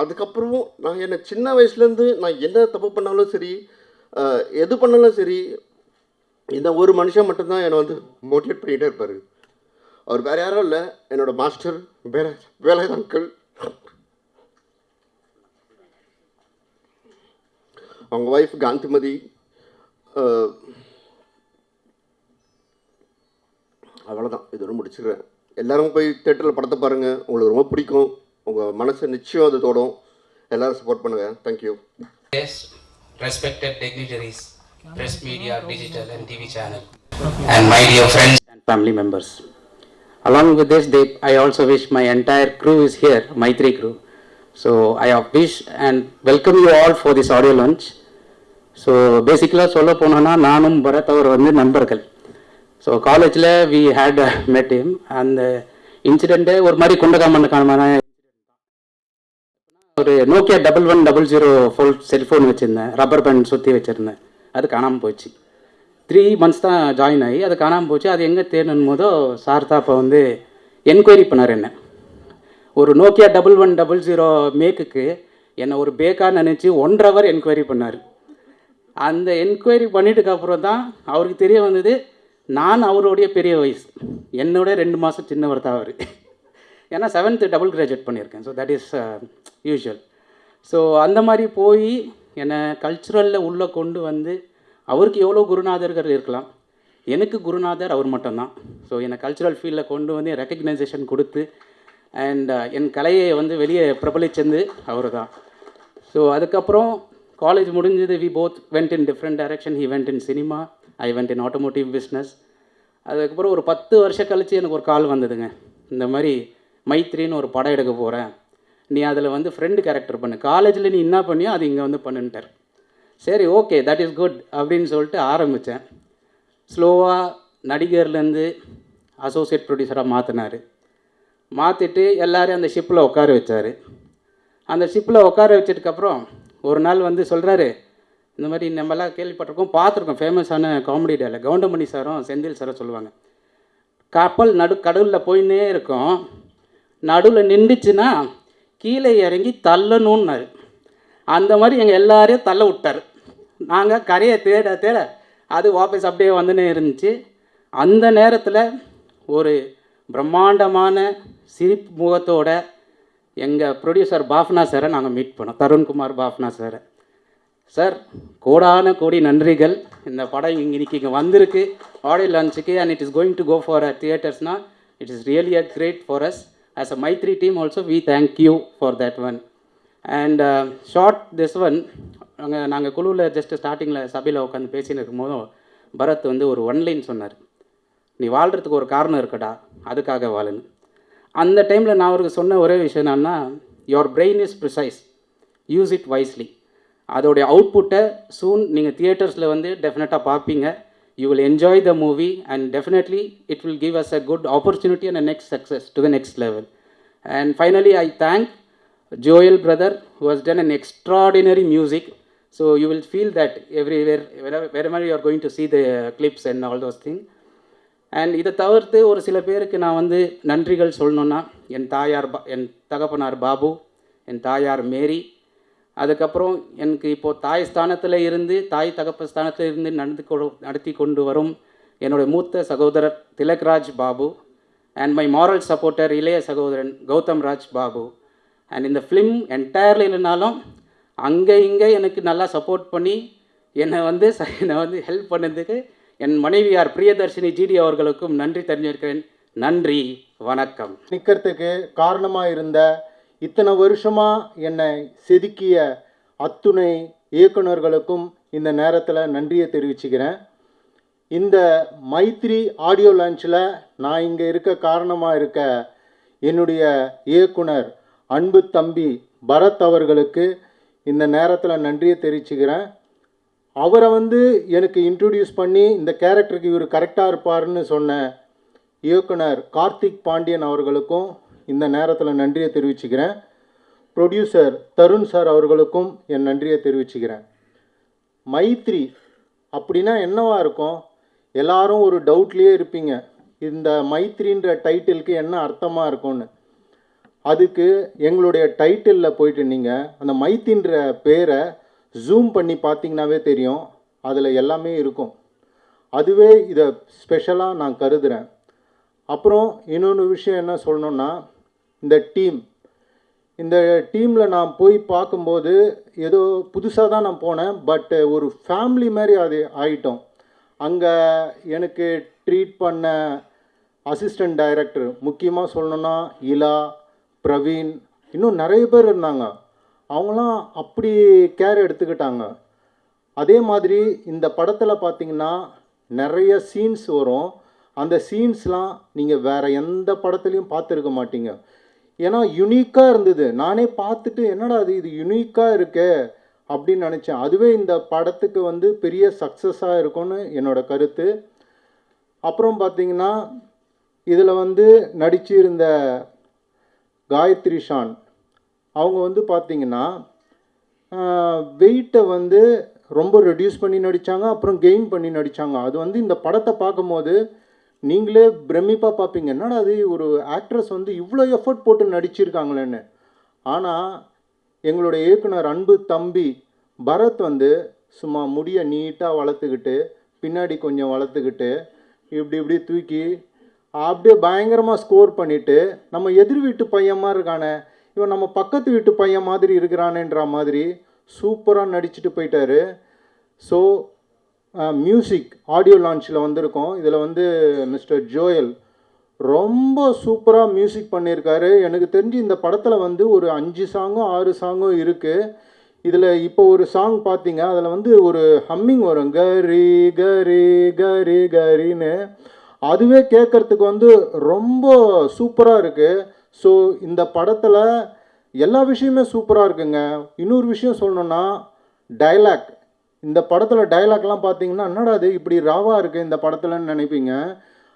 அதுக்கப்புறம் நான் என்னை சின்ன வயசுலேருந்து நான் என்ன தப்பு பண்ணாலும் சரி, எது பண்ணாலும் சரி, இந்த ஒரு மனுஷன் மட்டும்தான் என்னை வந்து மோட்டிவேட் பண்ணிகிட்டே இருப்பார். அவர் வேறு யாரும் இல்லை, என்னோடய மாஸ்டர் வேலாயுத அங்கிள். அவங்க ஒய்ஃப் காந்திமதி. அவ்வளோதான், இதோட முடிச்சிடுறேன். எல்லோரும் போய் தேட்டரில் படத்தை பாருங்கள், உங்களுக்கு ரொம்ப பிடிக்கும். உங்கள் மனசை நிச்சயம் அது தோடும். எல்லோரும் சப்போர்ட் பண்ணுங்கள். Thank you. Yes, respected dignitaries, press media, digital and TV channel, and my dear friends and family members. Along with this, I also wish my entire crew is here, Maitri crew. So I wish and welcome you all for this audio launch. So basically, சொல்ல போனோன்னா நானும் பரத் அவர் வந்து நண்பர்கள். So காலேஜில் we had met him. அந்த incident ஒரு மாதிரி குண்டகாமண்ணுக்கான ஒரு நோக்கியா 1100 செல்ஃபோன் வச்சுருந்தேன், ரப்பர் பேண்ட் சுற்றி வச்சுருந்தேன். அது காணாமல் போச்சு. 3 months தான் ஜாயின் ஆகி அது காணாமல் போச்சு. அது எங்கே தேடணும் போதோ சார் தான் அப்போ வந்து என்கொயரி பண்ணார். என்ன ஒரு நோக்கியா 1100 மேக்குக்கு என்னை ஒரு பேக்காக நினச்சி 1.5 hour என்கொயரி பண்ணார். அந்த என்கொயரி பண்ணிட்டுக்கப்புறம் தான் அவருக்கு தெரிய வந்தது நான் அவருடைய பெரிய வயசு, என்னோட 2 மாதம் சின்னவர் தான் அவர். ஏன்னா 7th டபுள் கிராஜுவேட் பண்ணியிருக்கேன். So that is usual. So அந்த மாதிரி போய் என்னை கல்ச்சுரலில் உள்ளே கொண்டு வந்து, அவருக்கு எவ்வளோ குருநாதர்கள் இருக்கலாம், எனக்கு குருநாதர் அவர் மட்டும்தான். ஸோ என்னை கல்ச்சுரல் ஃபீல்டில் கொண்டு வந்து ரெக்கக்னைசேஷன் கொடுத்து அண்ட் என் கலையை வந்து வெளியே பிரபலிச்சது அவர் தான். ஸோ அதுக்கப்புறம் காலேஜ் முடிஞ்சது, we both went in different direction. He went in cinema, I went in automotive business. அதுக்கப்புறம் ஒரு 10 வருஷம் கழித்து எனக்கு ஒரு கால் வந்ததுங்க. இந்த மாதிரி மைத்ரின்னு ஒரு படம் எடுக்க போகிறேன், நீ அதில் வந்து ஃப்ரெண்டு கேரக்டர் பண்ணு, காலேஜில் நீ என்ன பண்ணியோ அது இங்கே வந்து பண்ணுன்ட்டார். சரி ஓகே, தட் இஸ் குட் அப்படின்னு சொல்லிட்டு ஆரம்பித்தேன். ஸ்லோவாக நடிகர்லேருந்து அசோசியேட் ப்ரொடியூசராக மாற்றினார். மாற்றிட்டு எல்லோரும் அந்த ஷிப்பில் உட்கார வச்சார். அந்த ஷிப்பில் உட்கார வச்சதுக்கப்புறம் ஒரு நாள் வந்து சொல்கிறாரு, இந்த மாதிரி நம்மளாம் கேள்விப்பட்டிருக்கோம், பார்த்துருக்கோம், ஃபேமஸான காமெடி டேல கவுண்டமணி சாரும் செந்தில் சாரும் சொல்லுவாங்க, கப்பல் கடலில் போயின்னே இருக்கும், நடுவில் நின்றுச்சுன்னா கீழே இறங்கி தள்ளணுன்னாரு. அந்த மாதிரி எங்கள் எல்லாரையும் தள்ள விட்டார். நாங்கள் கரையை தேட தேட அது வாபஸ் அப்படியே வந்துன்னே இருந்துச்சு. அந்த நேரத்தில் ஒரு பிரம்மாண்டமான சிரிப்பு முகத்தோட எங்கள் ப்ரொடியூசர் பாஃப்னா சாரை நாங்கள் மீட் பண்ணோம், தருண்குமார் பாஃப்னா சாரை. சார் கோடான கோடி நன்றிகள், இந்த படம் இன்னைக்கு இங்கே வந்திருக்கு ஆடியோ லான்ச்சுக்கு, and it is going to go for தியேட்டர்ஸ்னால் it is really a great for us as a Mythri team also. We thank you for that one. And short this one, நாங்கள் குழுவில் ஜஸ்ட் ஸ்டார்டிங்கில் சபையில் உட்காந்து பேசின்னு இருக்கும்போதும் பரத் வந்து ஒரு ஒன்லைன் சொன்னார், நீ வாழ்கிறதுக்கு ஒரு காரணம் இருக்கடா, அதுக்காக வாழுன்னு. அந்த டைமில் நான் அவருக்கு சொன்ன ஒரே விஷயம் என்னன்னா, your brain is precise, use it wisely. அதோடைய அவுட்புட்டை சூன் நீங்கள் தியேட்டர்ஸில் வந்து டெஃபினட்டாக பார்ப்பீங்க. You will enjoy the movie and definitely it will give us a good opportunity and a next success to the next level. And finally I thank Joel brother who has done an extraordinary music. So you will feel that everywhere, wherever you are going to see the clips and all those things. And இதை தவிர்த்து ஒரு சில பேருக்கு நான் வந்து நன்றிகள் சொல்லணுன்னா, என் தகப்பனார் பாபு, என் தாயார் மேரி, அதுக்கப்புறம் எனக்கு இப்போது தாய் ஸ்தானத்தில் இருந்து தகப்ப ஸ்தானத்தில் இருந்து நடத்தி கொண்டு வரும் என்னுடைய மூத்த சகோதரர் Thilakraj Babu, and my moral supporter இளைய சகோதரன் கௌதம் ராஜ் பாபு. அண்ட் இந்த ஃபிலிம் என்டையர்ல இல்லைனாலும் அங்கே இங்கே எனக்கு நல்லா சப்போர்ட் பண்ணி என்னை வந்து ஹெல்ப் பண்ணதுக்கு என் மனைவியார் பிரியதர்ஷினி ஜிடி அவர்களுக்கும் நன்றி தெரிஞ்சிருக்கிறேன். நன்றி, வணக்கம். நிற்கிறதுக்கு காரணமாக இருந்த இத்தனை வருஷமாக என்னை செதுக்கிய அத்துணை இயக்குனர்களுக்கும் இந்த நேரத்தில் நன்றியை தெரிவிச்சுக்கிறேன். இந்த மைத்ரி ஆடியோ லான்ச்சில் நான் இங்கே இருக்க காரணமாக இருக்க என்னுடைய இயக்குனர் அன்பு தம்பி பரத் அவர்களுக்கு இந்த நேரத்தில் நன்றியை தெரிவிச்சுக்கிறேன். அவரை வந்து எனக்கு இன்ட்ரடியூஸ் பண்ணி இந்த கேரக்டருக்கு இவர் கரெக்டாக இருப்பார்னு சொன்ன இயக்குனர் கார்த்திக் பாண்டியன் அவர்களுக்கும் இந்த நேரத்தில் நன்றியை தெரிவிச்சுக்கிறேன். ப்ரொடியூசர் தருண் சார் அவர்களுக்கும் என் நன்றியை தெரிவிச்சுக்கிறேன். மைத்ரி அப்படின்னா என்னவா இருக்கும்? எல்லாரும் ஒரு டவுட்லேயே இருப்பீங்க, இந்த மைத்ரின்ற டைட்டிலுக்கு என்ன அர்த்தமாக இருக்கும்னு. அதுக்கு எங்களுடைய டைட்டிலில் போயிட்டு நீங்கள் அந்த மைத்தின்ற பேரை ஜூம் பண்ணி பார்த்தீங்கன்னாவே தெரியும், அதில் எல்லாமே இருக்கும். அதுவே இதை ஸ்பெஷலாக நான் கருதுகிறேன். அப்புறம் இன்னொன்று விஷயம் என்ன சொல்லணுன்னா, இந்த டீமில் நான் போய் பார்க்கும்போது ஏதோ புதுசாக தான் நான் போனேன், பட் ஒரு ஃபேமிலி மாதிரி அது ஆகிட்டோம். அங்கே எனக்கு ட்ரீட் பண்ண அசிஸ்டன்ட் டைரக்டர், முக்கியமாக சொல்லணுன்னா இலா, பிரவீன், இன்னும் நிறைய பேர் இருந்தாங்க. அவங்களாம் அப்படி கேர் எடுத்துக்கிட்டாங்க. அதே மாதிரி இந்த படத்தில் பார்த்திங்கன்னா நிறைய சீன்ஸ் வரும். அந்த சீன்ஸ்லாம் நீங்கள் வேறு எந்த படத்துலையும் பார்த்துருக்க மாட்டீங்க. ஏன்னா யுனிக்காக இருந்தது. நானே பார்த்துட்டு என்னடா இது யுனிக்காக இருக்கே அப்படின்னு நினச்சேன். அதுவே இந்த படத்துக்கு வந்து பெரிய சக்ஸஸாக இருக்கும்னு என்னோட கருத்து. அப்புறம் பார்த்திங்கன்னா இதில் வந்து நடிச்சிருந்த காயத்ரி ஷான் அவங்க வந்து பார்த்திங்கன்னா வெயிட்டை வந்து ரொம்ப ரெடியூஸ் பண்ணி நடித்தாங்க, அப்புறம் கெயின் பண்ணி நடித்தாங்க. அது வந்து இந்த படத்தை பார்க்கும்போது நீங்களே பிரமிப்பாக பார்ப்பீங்க, என்னடா அது ஒரு ஆக்ட்ரஸ் வந்து இவ்வளோ எஃபர்ட் போட்டு நடிச்சிருக்காங்களேன்னு. ஆனால் எங்களுடைய இயக்குனர் அன்பு தம்பி பரத் வந்து சும்மா முடியை நீட்டாக வளர்த்துக்கிட்டு, பின்னாடி கொஞ்சம் வளர்த்துக்கிட்டு, இப்படி தூக்கி அப்படியே பயங்கரமாக ஸ்கோர் பண்ணிவிட்டு, நம்ம எதிர் வீட்டு பையன் மாதிரி இருக்கானே, இவன் நம்ம பக்கத்து வீட்டு பையன் மாதிரி இருக்கிறானேன்ற மாதிரி சூப்பராக நடிச்சுட்டு போயிட்டார். ஸோ மியூசிக் ஆடியோ லான்ச்சில் வந்திருக்கோம். இதில் வந்து மிஸ்டர் ஜோயல் ரொம்ப சூப்பராக மியூசிக் பண்ணியிருக்காரு. எனக்கு தெரிஞ்சு இந்த படத்தில் வந்து ஒரு 5 சாங்கோ 6 சாங்கோ இருக்குது. இதில் இப்போ ஒரு சாங் பார்த்தீங்க, அதில் வந்து ஒரு ஹம்மிங் வரும், கரி கரி கரி கரின்னு. அதுவே கேட்குறதுக்கு வந்து ரொம்ப சூப்பராக இருக்குது. ஸோ இந்த படத்தில் எல்லா விஷயமே சூப்பராக இருக்குங்க. இன்னொரு விஷயம் சொல்லணுன்னா, டைலாக். இந்த படத்தில் டைலாக்லாம் பார்த்தீங்கன்னா என்னடா அது இப்படி ராவாக இருக்குது இந்த படத்தில்னு நினைப்பீங்க.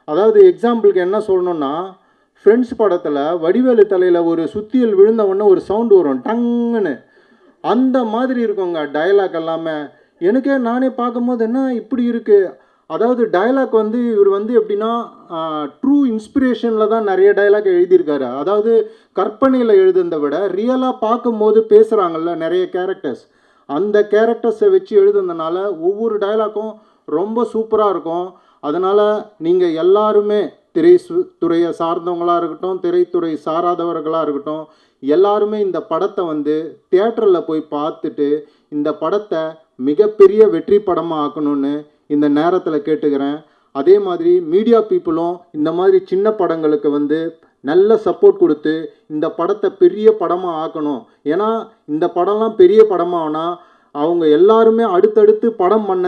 அதாவது எக்ஸாம்பிளுக்கு என்ன சொல்லணுன்னா, ஃப்ரெண்ட்ஸ் படத்தில் வடிவேலு தலையில் ஒரு சுத்தியல் விழுந்த உடனே ஒரு சவுண்டு வரும், டங்குன்னு. அந்த மாதிரி இருக்குங்க டைலாக் எல்லாமே. எனக்கே நானே பார்க்கும்போது என்ன இப்படி இருக்குது. அதாவது டைலாக் வந்து இவர் வந்து எப்படின்னா ட்ரூ இன்ஸ்பிரேஷனில் தான் நிறைய டைலாக் எழுதியிருக்காரு. அதாவது கற்பனையில் எழுதுனதை விட ரியலாக பார்க்கும்போது பேசுகிறாங்கல்ல நிறைய கேரக்டர்ஸ், அந்த கேரக்டர்ஸை வச்சு எழுதுனதுனால ஒவ்வொரு டைலாக்கும் ரொம்ப சூப்பராக இருக்கும். அதனால் நீங்கள் எல்லாருமே துறையை சார்ந்தவங்களாக இருக்கட்டும், திரைத்துறை சாராதவர்களாக இருக்கட்டும், எல்லாருமே இந்த படத்தை வந்து தியேட்டரில் போய் பார்த்துட்டு இந்த படத்தை மிகப்பெரிய வெற்றி படமாக ஆக்கணும்னு இந்த நேரத்தில் கேட்டுக்கிறேன். அதே மாதிரி மீடியா பீப்புளும் இந்த மாதிரி சின்ன படங்களுக்கு வந்து நல்ல சப்போர்ட் கொடுத்து இந்த படத்தை பெரிய படமாக ஆக்கணும். ஏன்னா இந்த படம்லாம் பெரிய படமாகனா அவங்க எல்லாருமே அடுத்தடுத்து படம் பண்ண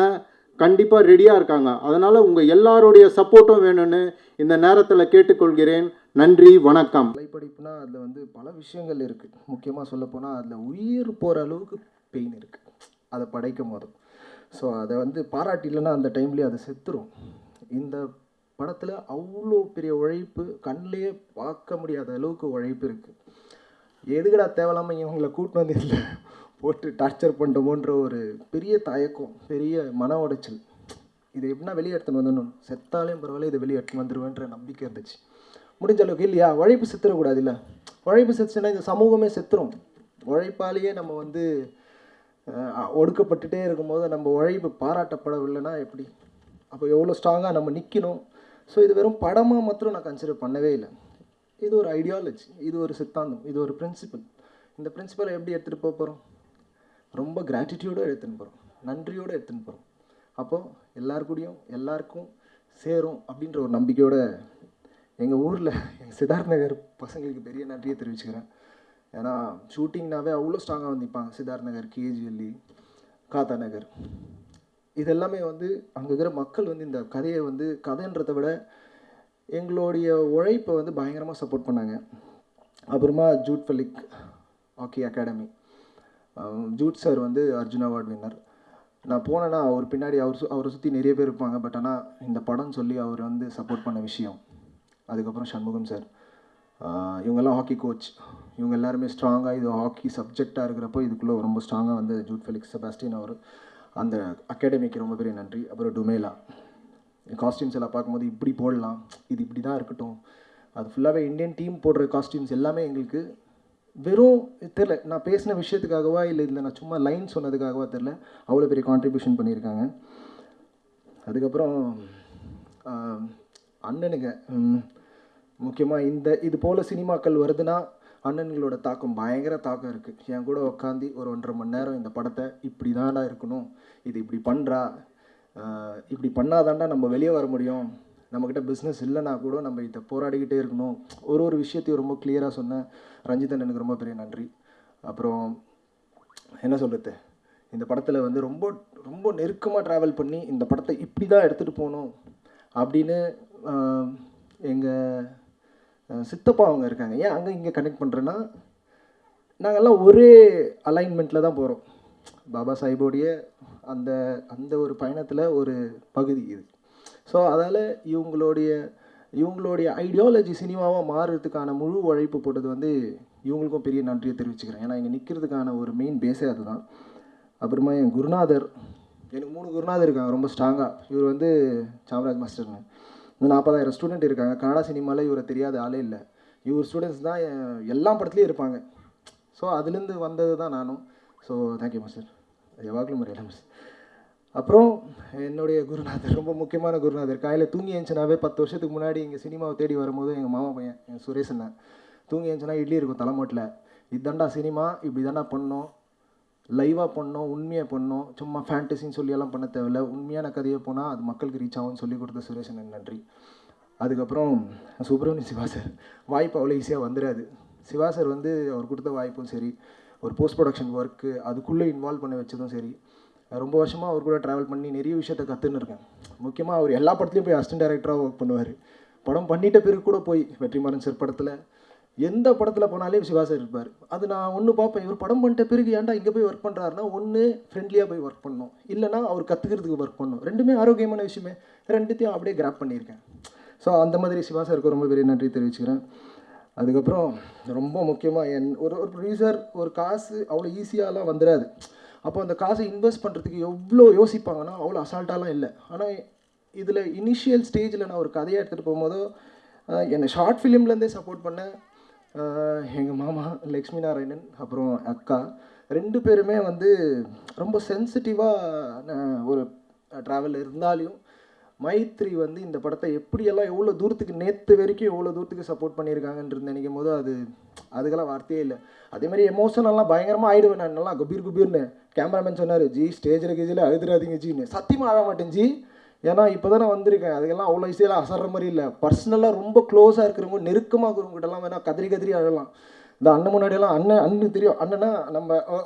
கண்டிப்பாக ரெடியாக இருக்காங்க. அதனால் உங்கள் எல்லாருடைய சப்போர்ட்டும் வேணும்னு இந்த நேரத்தில் கேட்டுக்கொள்கிறேன். நன்றி, வணக்கம். கலைப்படைப்புனா அதில் வந்து பல விஷயங்கள் இருக்குது. முக்கியமாக சொல்லப்போனால் அதில் உயிர் போகிற அளவுக்கு பெயின் இருக்குது அதை படைக்கும் போது. ஸோ அதை வந்து பாராட்டிலன்னா அந்த டைம்லேயே அதை செத்துரும். இந்த படத்தில் அவ்வளோ பெரிய உழைப்பு, கண்ணிலே பார்க்க முடியாத அளவுக்கு உழைப்பு இருக்குது. எதுக்கடா தேவையில்லாமல் இவங்களை கூட்டின்னு வந்து இல்லை போட்டு டார்ச்சர் பண்ணிட்டோமோன்ற ஒரு பெரிய தயக்கம், பெரிய மன உடைச்சல். இதை எப்படின்னா வெளியே எடுத்துன்னு வந்துடணும், செத்தாலையும் பரவாயில்ல இதை வெளியே எடுத்துன்னு வந்துடுவேன்ற நம்பிக்கை இருந்துச்சு. முடிஞ்ச அளவுக்கு இல்லையா, உழைப்பு செத்துடக்கூடாது. இல்லை, உழைப்பு செத்துச்சுன்னா இந்த சமூகமே செத்துரும். உழைப்பாலேயே நம்ம வந்து ஒடுக்கப்பட்டுட்டே இருக்கும்போது நம்ம உழைப்பு பாராட்டப்படவில்லைன்னா எப்படி? அப்போ எவ்வளோ ஸ்ட்ராங்காக நம்ம நிற்கணும். ஸோ இது வெறும் படமாக மாத்திரம் நான் கன்சிடர் பண்ணவே இல்லை. இது ஒரு ஐடியாலஜி, இது ஒரு சித்தாந்தம், இது ஒரு பிரின்சிபல். இந்த பிரின்சிபலை எப்படி எடுத்துகிட்டு போக போகிறோம்? ரொம்ப கிராட்டிடியூடோடு எடுத்துன்னு போகிறோம், நன்றியோடு எடுத்துன்னு போகிறோம். அப்போது எல்லாருக்கூடையும் எல்லாருக்கும் சேரும் அப்படின்ற ஒரு நம்பிக்கையோடு எங்கள் ஊரில் எங்கள் சித்தார்த் நகர் பசங்களுக்கு பெரிய நன்றியை தெரிவிச்சுக்கிறேன். ஏன்னா ஷூட்டிங்னாவே அவ்வளோ ஸ்ட்ராங்காக வந்து நிற்பாங்க. சித்தார்த் நகர், கேஜிஎல்இ, காத்தா நகர், இது எல்லாமே வந்து அங்கே இருக்கிற மக்கள் வந்து இந்த கதையை வந்து கதைன்றதை விட எங்களுடைய உழைப்பை வந்து பயங்கரமாக சப்போர்ட் பண்ணாங்க. அப்புறமா Jude Felix hockey academy, Jude sir வந்து அர்ஜுன் அவார்டு வின்னர். நான் போனேன்னா அவர் பின்னாடி அவரை சுற்றி நிறைய பேர் இருப்பாங்க. பட் ஆனால் இந்த படம் சொல்லி அவர் வந்து சப்போர்ட் பண்ண விஷயம். அதுக்கப்புறம் சண்முகம் சார், இவங்கெல்லாம் ஹாக்கி கோச், இவங்க எல்லாருமே ஸ்ட்ராங்காக இது ஹாக்கி சப்ஜெக்டாக இருக்கிறப்போ இதுக்குள்ளே ரொம்ப ஸ்ட்ராங்காக வந்து ஜூட் ஃபெலிக்ஸ் செபாஸ்டின் அவர் அந்த அகாடமிக்கு ரொம்ப பெரிய நன்றி. அப்புறம் டுமேலா, காஸ்டியூம்ஸ் எல்லாம் பார்க்கும்போது இப்படி போடலாம், இது இப்படி தான் இருக்கட்டும், அது ஃபுல்லாகவே இந்தியன் டீம் போடுற காஸ்டியூம்ஸ் எல்லாமே எங்களுக்கு வெறும் தெரில, நான் பேசின விஷயத்துக்காகவா இல்லை இதில் நான் சும்மா லைன் சொன்னதுக்காகவா தெரில, அவ்வளோ பெரிய கான்ட்ரிபியூஷன் பண்ணியிருக்காங்க. அதுக்கப்புறம் அண்ணனுங்க, முக்கியமாக இது போல் சினிமாக்கள் வருதுன்னா அண்ணன்களோட தாக்கம் பயங்கர தாக்கம் இருக்குது. என் கூட உட்காந்து ஒரு 1.5 மணி நேரம் இந்த படத்தை இப்படி தாண்டா இருக்கணும், இது இப்படி பண்ணுறா, இப்படி பண்ணாதாண்டா நம்ம வெளியே வர முடியும், நம்மக்கிட்ட பிஸ்னஸ் இல்லைனா கூட நம்ம இதை போராடிக்கிட்டே இருக்கணும், ஒரு விஷயத்தையும் ரொம்ப கிளியராக சொன்னேன். ரஞ்சித் அண்ணனுக்கு ரொம்ப பெரிய நன்றி. அப்புறம் என்ன சொல்கிறது, இந்த படத்தில் வந்து ரொம்ப ரொம்ப நெருக்கமாக ட்ராவல் பண்ணி இந்த படத்தை இப்படி தான் எடுத்துகிட்டு போகணும் அப்படின்னு எங்கள் சித்தப்பா அவங்க இருக்காங்க. ஏன் அங்கே இங்கே கனெக்ட் பண்ணுறேன்னா, நாங்கள்லாம் ஒரே அலைன்மெண்ட்டில் தான் போகிறோம். பாபா சாஹிபோடைய அந்த அந்த ஒரு பயணத்தில் ஒரு பகுதி இது. ஸோ அதால் இவங்களுடைய ஐடியாலஜி சினிமாவாக மாறுறதுக்கான முழு உழைப்பு போட்டது வந்து இவங்களுக்கும் பெரிய நன்றியை தெரிவிச்சுக்கிறேன். ஏன்னா இங்கே நிற்கிறதுக்கான ஒரு மெயின் பேஸே அதுதான். அப்புறமா என் குருநாதர், எனக்கு 3 குருநாதர் இருக்காங்க ரொம்ப ஸ்ட்ராங்காக. இவர் வந்து சாம்ராஜ் மாஸ்டர்னு, இந்த 40,000 ஸ்டூடெண்ட் இருக்காங்க. கன்னடா சினிமாவில் இவரை தெரியாத ஆளே இல்லை. இவர் ஸ்டூடெண்ட்ஸ் தான் எல்லா படத்துலேயும் இருப்பாங்க. ஸோ அதுலேருந்து வந்தது தான் நானும். ஸோ தேங்க்யூ மாஸ்டர், எவாக்லும் முறையில் மிஸ். அப்புறம் என்னுடைய குருநாதர், ரொம்ப முக்கியமான குருநாதர், காலையில் தூங்கி எழுந்துச்சுனாவே 10 வருஷத்துக்கு முன்னாடி இங்கே சினிமாவை தேடி வரும்போது எங்கள் மாமா பையன் எங்கள் சுரேஷ் அண்ணன் தூங்கி எழுந்துச்சுனா இட்லி இருக்கும் தலைமோட்டில், இதுதாண்டா சினிமா, இப்படி தாண்டா பண்ணோம், லைவாக பண்ணோம், உண்மையாக பண்ணோம், சும்மா ஃபேண்டசின்னு சொல்லியெல்லாம் பண்ண தேவையில்லை, உண்மையான கதையை போனால் அது மக்களுக்கு ரீச் ஆகும்னு சொல்லி கொடுத்த சுரேஷ் அண்ணன் நன்றி. அதுக்கப்புறம் சுப்ரமணியம் சிவா சார், வாய்ப்பு அவ்வளோ ஈஸியாக வந்துடாது. சிவா சார் வந்து அவர் கொடுத்த வாய்ப்பும் சரி, ஒரு போஸ்ட் ப்ரொடக்ஷன் ஒர்க்கு அதுக்குள்ளே இன்வால்வ் பண்ண வச்சதும் சரி, ரொம்ப வருஷமாக அவர் கூட ட்ராவல் பண்ணி நிறைய விஷயத்தை கற்றுன்னு இருக்கேன். முக்கியமாக அவர் எல்லா படத்துலையும் போய் அசிஸ்டன்ட் டைரக்டராக ஒர்க் பண்ணுவார். படம் பண்ணிட்ட பிறகு கூட போய் வெற்றிமாறன் சார் படத்தில் எந்த படத்தில் போனாலே சிவா சார் இருப்பார். அது நான் ஒன்று பார்ப்பேன், இவர் படம் பண்ணிட்ட பிறகு ஏன்டா இங்கே போய் ஒர்க் பண்ணுறாருன்னா, ஒன்று ஃப்ரெண்ட்லியாக போய் ஒர்க் பண்ணணும், இல்லைனா அவர் கற்றுக்கிறதுக்கு ஒர்க் பண்ணணும். ரெண்டுமே ஆரோக்கியமான விஷயமே, ரெண்டுத்தையும் அப்படியே கிராப் பண்ணியிருக்கேன். ஸோ அந்த மாதிரி சிவா சாருக்கு ரொம்ப பெரிய நன்றி தெரிவிச்சுக்கிறேன். அதுக்கப்புறம் ரொம்ப முக்கியமாக ஒரு ப்ரொடியூசர் ஒரு காசு அவ்வளோ ஈஸியாலாம் வந்துடாது. அப்போ அந்த காசை இன்வெஸ்ட் பண்ணுறதுக்கு எவ்வளோ யோசிப்பாங்கன்னா அவ்வளோ அசால்ட்டாலாம் இல்லை. ஆனால் இதில் இனிஷியல் ஸ்டேஜில் நான் ஒரு கதையை எடுத்துகிட்டு போகும்போதோ என்னை ஷார்ட் ஃபிலிம்லேருந்தே சப்போர்ட் பண்ண எங்கள் மாமா லக்ஷ்மி நாராயணன், அப்புறம் அக்கா, 2 பேருமே வந்து ரொம்ப சென்சிட்டிவாக ஒரு ட்ராவல் இருந்தாலையும் மைத்ரி வந்து இந்த படத்தை எப்படியெல்லாம் எவ்வளோ தூரத்துக்கு நேற்று வரைக்கும் எவ்வளோ தூரத்துக்கு சப்போர்ட் பண்ணியிருக்காங்கன்றது நினைக்கும் போது அதுக்கெல்லாம் வார்த்தையே இல்லை. அதேமாதிரி எமோஷனல்லாம் பயங்கரமாக ஆகிடுவேன் நான், நல்லா குபீர்னு. கேமராமேன் சொன்னார், ஜி ஸ்டேஜில் கேஜில் அழுதுறாதீங்க ஜின்னு. சத்தியமாக அழ மாட்டேன் ஜி, ஏன்னா இப்போ தான் நான் வந்திருக்கேன். அதுக்கெல்லாம் அவ்வளோ ஈஸியெல்லாம் அசர்ற மாதிரி இல்லை. பர்சனலாக ரொம்ப க்ளோஸாக இருக்கிறவங்க, நெருக்கமாக இருக்கிறவங்ககிட்டலாம் வேணால் கதறி அழலாம். இந்த அண்ணன் முன்னாடியெல்லாம் அண்ணனுக்கு தெரியும், அண்ணனா நம்ம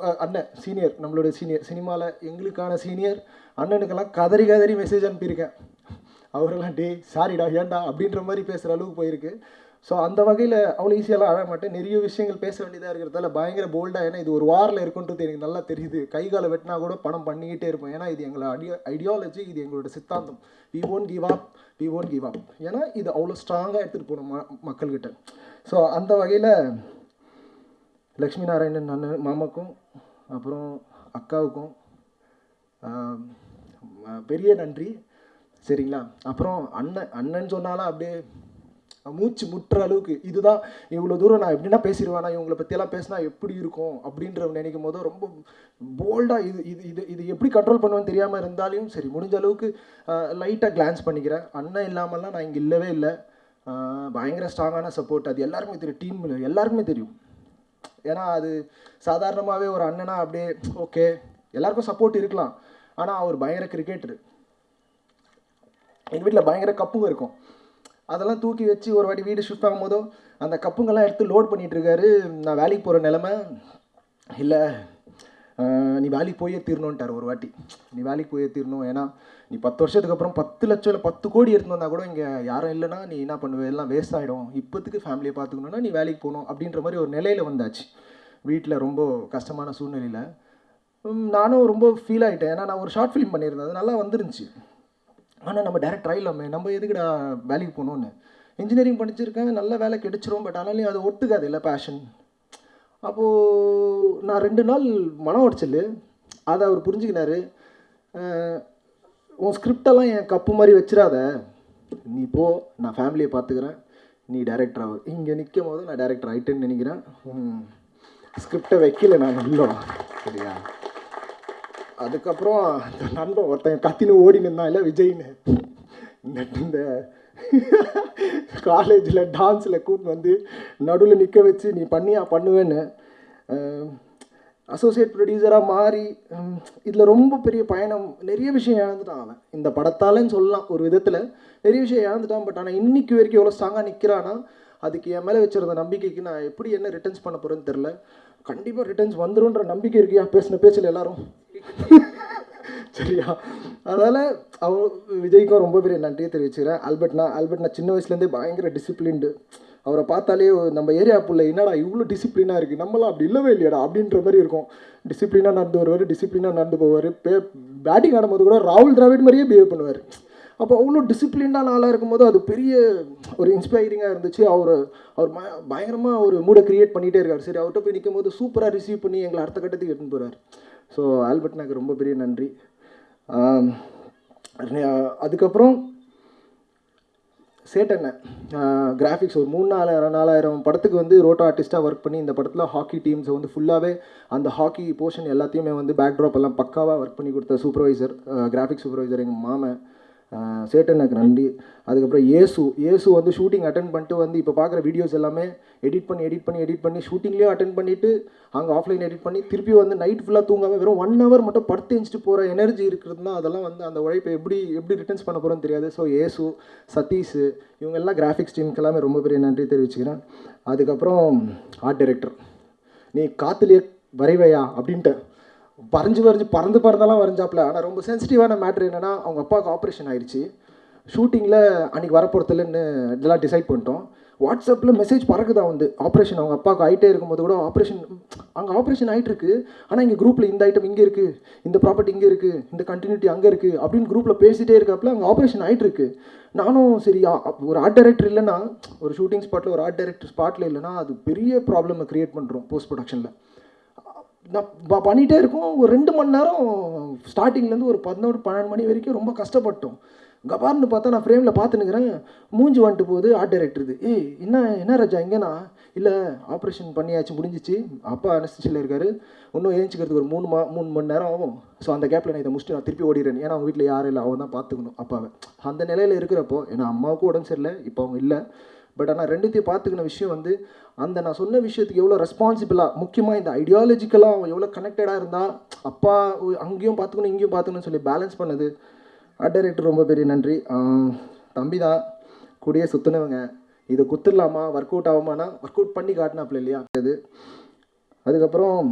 அண்ணன் சீனியர், நம்மளோட சீனியர், சினிமாவில் எங்களுக்கான சீனியர். அண்ணனுக்கெல்லாம் கதறி மெசேஜ் அனுப்பியிருக்கேன். அவரெல்லாம் டே சாரிடா ஏன்டா அப்படின்ற மாதிரி பேசுகிற அளவுக்கு போயிருக்கு. ஸோ அந்த வகையில் அவ்வளோ ஈஸியெல்லாம் அழ மாட்டேன். நிறைய விஷயங்கள் பேச வேண்டியதாக இருக்கிறதால பயங்கர போல்டாக, ஏன்னா இது ஒரு வாரில் இருக்குன்றது எனக்கு நல்லா தெரியுது. கைகாலை வெட்டினா கூட படம் பண்ணிக்கிட்டே இருப்போம். ஏன்னா இது எங்களோட ஐடியாலஜி, இது எங்களோட சித்தாந்தம். We won't give up. ஏன்னா இது அவ்வளோ ஸ்ட்ராங்காக எடுத்துகிட்டு போகணும் மக்கள்கிட்ட. ஸோ அந்த வகையில் லக்ஷ்மி நாராயணன் அண்ணன் மாமாக்கும் அப்புறம் அக்காவுக்கும் பெரிய நன்றி. சரிங்களா? அப்புறம் அண்ணன் சொன்னாலும் அப்படியே மூச்சு முட்டுற அளவுக்கு, இதுதான் இவ்வளோ தூரம் நான் எப்படின்னா பேசிடுவேனா, இவங்களை பற்றியெல்லாம் பேசினா எப்படி இருக்கும் அப்படின்ற நினைக்கும் போது ரொம்ப போல்டாக இது எப்படி கண்ட்ரோல் பண்ணுவேன்னு தெரியாமல் இருந்தாலும் சரி, முடிஞ்ச அளவுக்கு லைட்டாக கிளான்ஸ் பண்ணிக்கிறேன். அண்ணன் இல்லாமல்லாம் நான் இங்கே இல்லவே இல்லை. பயங்கர ஸ்ட்ராங்கான சப்போர்ட், அது எல்லாருக்குமே தெரியும், டீமில் எல்லாருக்குமே தெரியும். ஏன்னா அது சாதாரணமாகவே ஒரு அண்ணனா அப்படியே ஓகே எல்லாருக்கும் சப்போர்ட் இருக்கலாம், ஆனால் அவர் பயங்கர கிரிக்கெட்டரு. எங்கள் வீட்டில் பயங்கர கப்புங்க இருக்கும், அதெல்லாம் தூக்கி வச்சு ஒரு வாட்டி வீடு ஷிஃப்ட் ஆகும்போதோ அந்த கப்புங்கெல்லாம் எடுத்து லோட் பண்ணிகிட்ருக்காரு. நான் வேலைக்கு போகிற நிலமை இல்லை, நீ வேலைக்கு போயே தீரணுன்ட்டார் ஒரு வாட்டி. நீ வேலைக்கு போயே தீரணும், ஏன்னா நீ 10 வருஷத்துக்கு அப்புறம் 10 லட்சம் இல்லை 10 கோடி எடுத்துன்னு வந்தால் கூட இங்கே யாரும் இல்லைன்னா நீ என்ன பண்ணுவ, எல்லாம் வேஸ்ட் ஆகிடும். இப்போத்துக்கு ஃபேமிலியை பார்த்துக்கணுன்னா நீ வேலைக்கு போகணும் அப்படின்ற மாதிரி ஒரு நிலையில் வந்தாச்சு. வீட்டில் ரொம்ப கஷ்டமான சூழ்நிலையில் நானும் ரொம்ப ஃபீல் ஆகிட்டேன். ஏன்னா நான் ஒரு ஷார்ட் ஃபிலிம் பண்ணியிருந்தேன், அது நல்லா வந்துருந்துச்சு. ஆனால் நம்ம டேரக்ட் ஆகிடலாமே, நம்ம எதுக்குடா வேலைக்கு போகணுன்னு. இன்ஜினியரிங் படிச்சிருக்கேன், நல்ல வேலை கிடைச்சிரும், பட் ஆனாலும் அது ஒத்துக்காது இல்லை பேஷன். அப்போது நான் 2 நாள் மன உடைச்சல், அதை அவர் புரிஞ்சுக்கினாரு. உன் ஸ்கிரிப்டெல்லாம் என் கப்பு மாதிரி வச்சிடாத, நீ போ, நான் ஃபேமிலியை பார்த்துக்கிறேன், நீ டேரக்டர் ஆகும். இங்கே நிற்கும் போது நான் டேரக்டர் ஆகிட்டேன்னு நினைக்கிறேன். ஸ்கிரிப்டை வைக்கல நான் இல்லை, சரியா. அதுக்கப்புறம் நண்பன் ஒருத்தன் கத்தின்னு ஓடினு இருந்தான் இல்லை விஜய்னு, இந்த காலேஜில் டான்ஸில் கூப்பிட்டு வந்து நடுவில் நிற்க வச்சு நீ பண்ணியா பண்ணுவேன்னு அசோசியேட் ப்ரொடியூசராக மாறி இதில் ரொம்ப பெரிய பயணம். நிறைய விஷயம் இழந்துட்டான் அவன் இந்த படத்தாலன்னு சொல்லலாம், ஒரு விதத்தில் நிறைய விஷயம் இழந்துட்டான். பட் ஆனால் இன்னைக்கு வரைக்கும் எவ்வளோ ஸ்ட்ராங்காக நிற்கிறான்னா அதுக்கு என் மேலே வச்சுருந்த நம்பிக்கைக்கு நான் எப்படி என்ன ரிட்டர்ன்ஸ் பண்ண போகிறேன்னு தெரில. கண்டிப்பாக ரிட்டர்ன்ஸ் வந்துடும்ன்ற நம்பிக்கை இருக்கியா பேசின பேச்சில் எல்லாரும், சரியா. அதனால் விஜய்க்கும் ரொம்ப பெரிய நன்றியை தெரிவிச்சுக்கிறேன். ஆல்பர்ட்னா சின்ன வயசுலேருந்தே பயங்கர டிசிப்ளின்டு. அவரை பார்த்தாலே நம்ம ஏரியா புள்ள என்னடா இவ்வளோ டிசிப்ளினாக இருக்குது, நம்மளாம் அப்படி இல்லவே இல்லையாடா அப்படின்ற மாதிரி இருக்கும். டிசிப்ளினாக நடந்து வருவார், டிசிப்ளினாக நடந்து போவார். பேட்டிங் ஆடும்போது கூட ராகுல் டிராவிட் மாதிரியே பிஹேவ் பண்ணுவார். அப்போ அவ்வளோ டிசிப்ளின்டான ஆளாக இருக்கும்போது அது பெரிய ஒரு இன்ஸ்பைரிங்காக இருந்துச்சு. அவர் பயங்கரமாக ஒரு மூடை க்ரியேட் பண்ணிகிட்டே இருக்கார். சரி, அவர்கிட்ட போய் நிற்கும் போது சூப்பராக ரிசீவ் பண்ணி எங்களை அடுத்த கட்டத்துக்கு எடுத்துன்னு போகிறார். ஸோ ஆல்பர்ட்னாக்கு ரொம்ப பெரிய நன்றி. அதுக்கப்புறம் சேட்டண்ண கிராஃபிக்ஸ் ஒரு 3-4 படத்துக்கு வந்து ரோட்டோ ஆர்டிஸ்ட்டாக ஒர்க் பண்ணி இந்த படத்தில் ஹாக்கி டீம்ஸை வந்து ஃபுல்லாகவே அந்த ஹாக்கி போர்ஷன் எல்லாத்தையுமே வந்து பேக்ட்ராப் எல்லாம் பக்காவாக ஒர்க் பண்ணி கொடுத்த சூப்பர்வைசர், கிராஃபிக்ஸ் சூப்பர்வைசர் எங்கள் மாமன் சேட்டனுக்கு நன்றி. அதுக்கப்புறம் ஏசு வந்து ஷூட்டிங் அட்டன் பண்ணிட்டு வந்து இப்போ பார்க்குற வீடியோஸ் எல்லாமே எடிட் பண்ணி ஷூட்டிங்லேயும் அட்டன் பண்ணிவிட்டு அங்கே ஆஃப்லைன் எடிட் பண்ணி திருப்பி வந்து நைட் ஃபுல்லாக தூங்காமல் வெறும் 1 hour மட்டும் படுத்து எழுந்துட்டு போகிற எனர்ஜி இருக்கிறதுனா அதெல்லாம் வந்து அந்த உழைப்பை எப்படி ரிட்டர்ன்ஸ் பண்ண போகிறோன்னு தெரியாது. ஸோ ஏசு, சதீஷ் இவங்கெல்லாம் கிராஃபிக்ஸ் டீமுக்கு எல்லாமே ரொம்ப பெரிய நன்றி தெரிவிச்சுக்கிறேன். அதுக்கப்புறம் ஆர்ட் டைரக்டர், நீ காற்றுலேயே வரைவையா அப்படின்ட்டு பறந்து பறந்தெல்லாம் வரைஞ்சாப்புல. ஆனால் ரொம்ப சென்சிட்டிவான மேட்ரு என்னென்னா அவங்க அப்பாவுக்கு ஆப்ரேஷன் ஆயிடுச்சு. ஷூட்டிங்கில் அன்றைக்கி வரப்போகிறதுலன்னு இதெல்லாம் டிசைட் பண்ணிட்டோம். வாட்ஸ்அப்பில் மெசேஜ் பறக்குதா வந்து ஆப்ரேஷன் அவங்க அப்பாவுக்கு ஆகிட்டே இருக்கும்போது கூட அங்கே ஆப்ரேஷன் ஆகிட்டு இருக்குது. ஆனால் இங்கே குரூப்பில் இந்த ஐட்டம் இங்கே இருக்குது, இந்த ப்ராப்பர்ட்டி இங்கே இருக்குது, இந்த கண்டினியூட்டி அங்கே இருக்குது அப்படின்னு குரூப்பில் பேசிகிட்டே இருக்காப்புல அங்கே ஆப்ரேஷன் ஆகிட்டு இருக்கு. நானும் சரி, ஒரு ஆர்ட் டைரக்டர் இல்லைன்னா, ஒரு ஷூட்டிங் ஸ்பாட்டில் ஒரு ஆர்ட் டைரக்டர் ஸ்பாட்டில் இல்லைன்னா அது பெரிய ப்ராப்ளமை க்ரியேட் பண்ணுறோம் போஸ்ட் ப்ரொடக்ஷனில். நான் பண்ணிகிட்டே இருக்கோம். ஒரு 2 மணி நேரம் ஸ்டார்டிங்லேருந்து ஒரு 11-12 மணி வரைக்கும் ரொம்ப கஷ்டப்பட்டோம். கபார்னு பார்த்தா நான் ஃப்ரேமில் பார்த்துன்னுக்கிறேன், மூஞ்சி வந்துட்டு போகுது ஆர்ட் டைரக்டருது. என்ன ராஜா இங்கேனா, இல்லை ஆப்ரேஷன் பண்ணியாச்சு முடிஞ்சிச்சு, அப்பா அனஸ்தீசியாவில் இருக்கார், இன்னும் ஏஞ்சிக்கிறதுக்கு ஒரு 3 மணி நேரம் ஆகும். ஸோ அந்த கேப்பில் நான் இதை முடிச்சுட்டு நான் திருப்பி ஓடிடுறேன். ஏன்னா அவங்க வீட்டில் யாரும் இல்லை, அவன் தான் பார்த்துக்கணும் அப்பாவை. அந்த நிலையில் இருக்கிறப்போ ஏன்னா அம்மாவுக்கும் உடம்பு சரியில்லை, இப்போ அவங்க இல்லை. பட் ஆனால் ரெண்டுத்தையும் பார்த்துக்கின விஷயம் வந்து அந்த நான் சொன்ன விஷயத்துக்கு எவ்வளோ ரெஸ்பான்சிபிளாக, முக்கியமாக இந்த ஐடியாலஜிக்கலாக அவன் எவ்வளோ கனெக்டடாக இருந்தால் அப்பா அங்கேயும் பார்த்துக்கணும் இங்கேயும் பார்த்துக்கணும்னு சொல்லி பேலன்ஸ் பண்ணது ஆர்ட் டைரக்டர் ரொம்ப பெரிய நன்றி. தம்பி தான் கூடயே சுற்றுனவங்க, இதை குத்துடலாமா ஒர்க் அவுட் ஆகுமானா ஒர்க் அவுட் பண்ணி காட்டினாப்புல இல்லையா அது. அதுக்கப்புறம்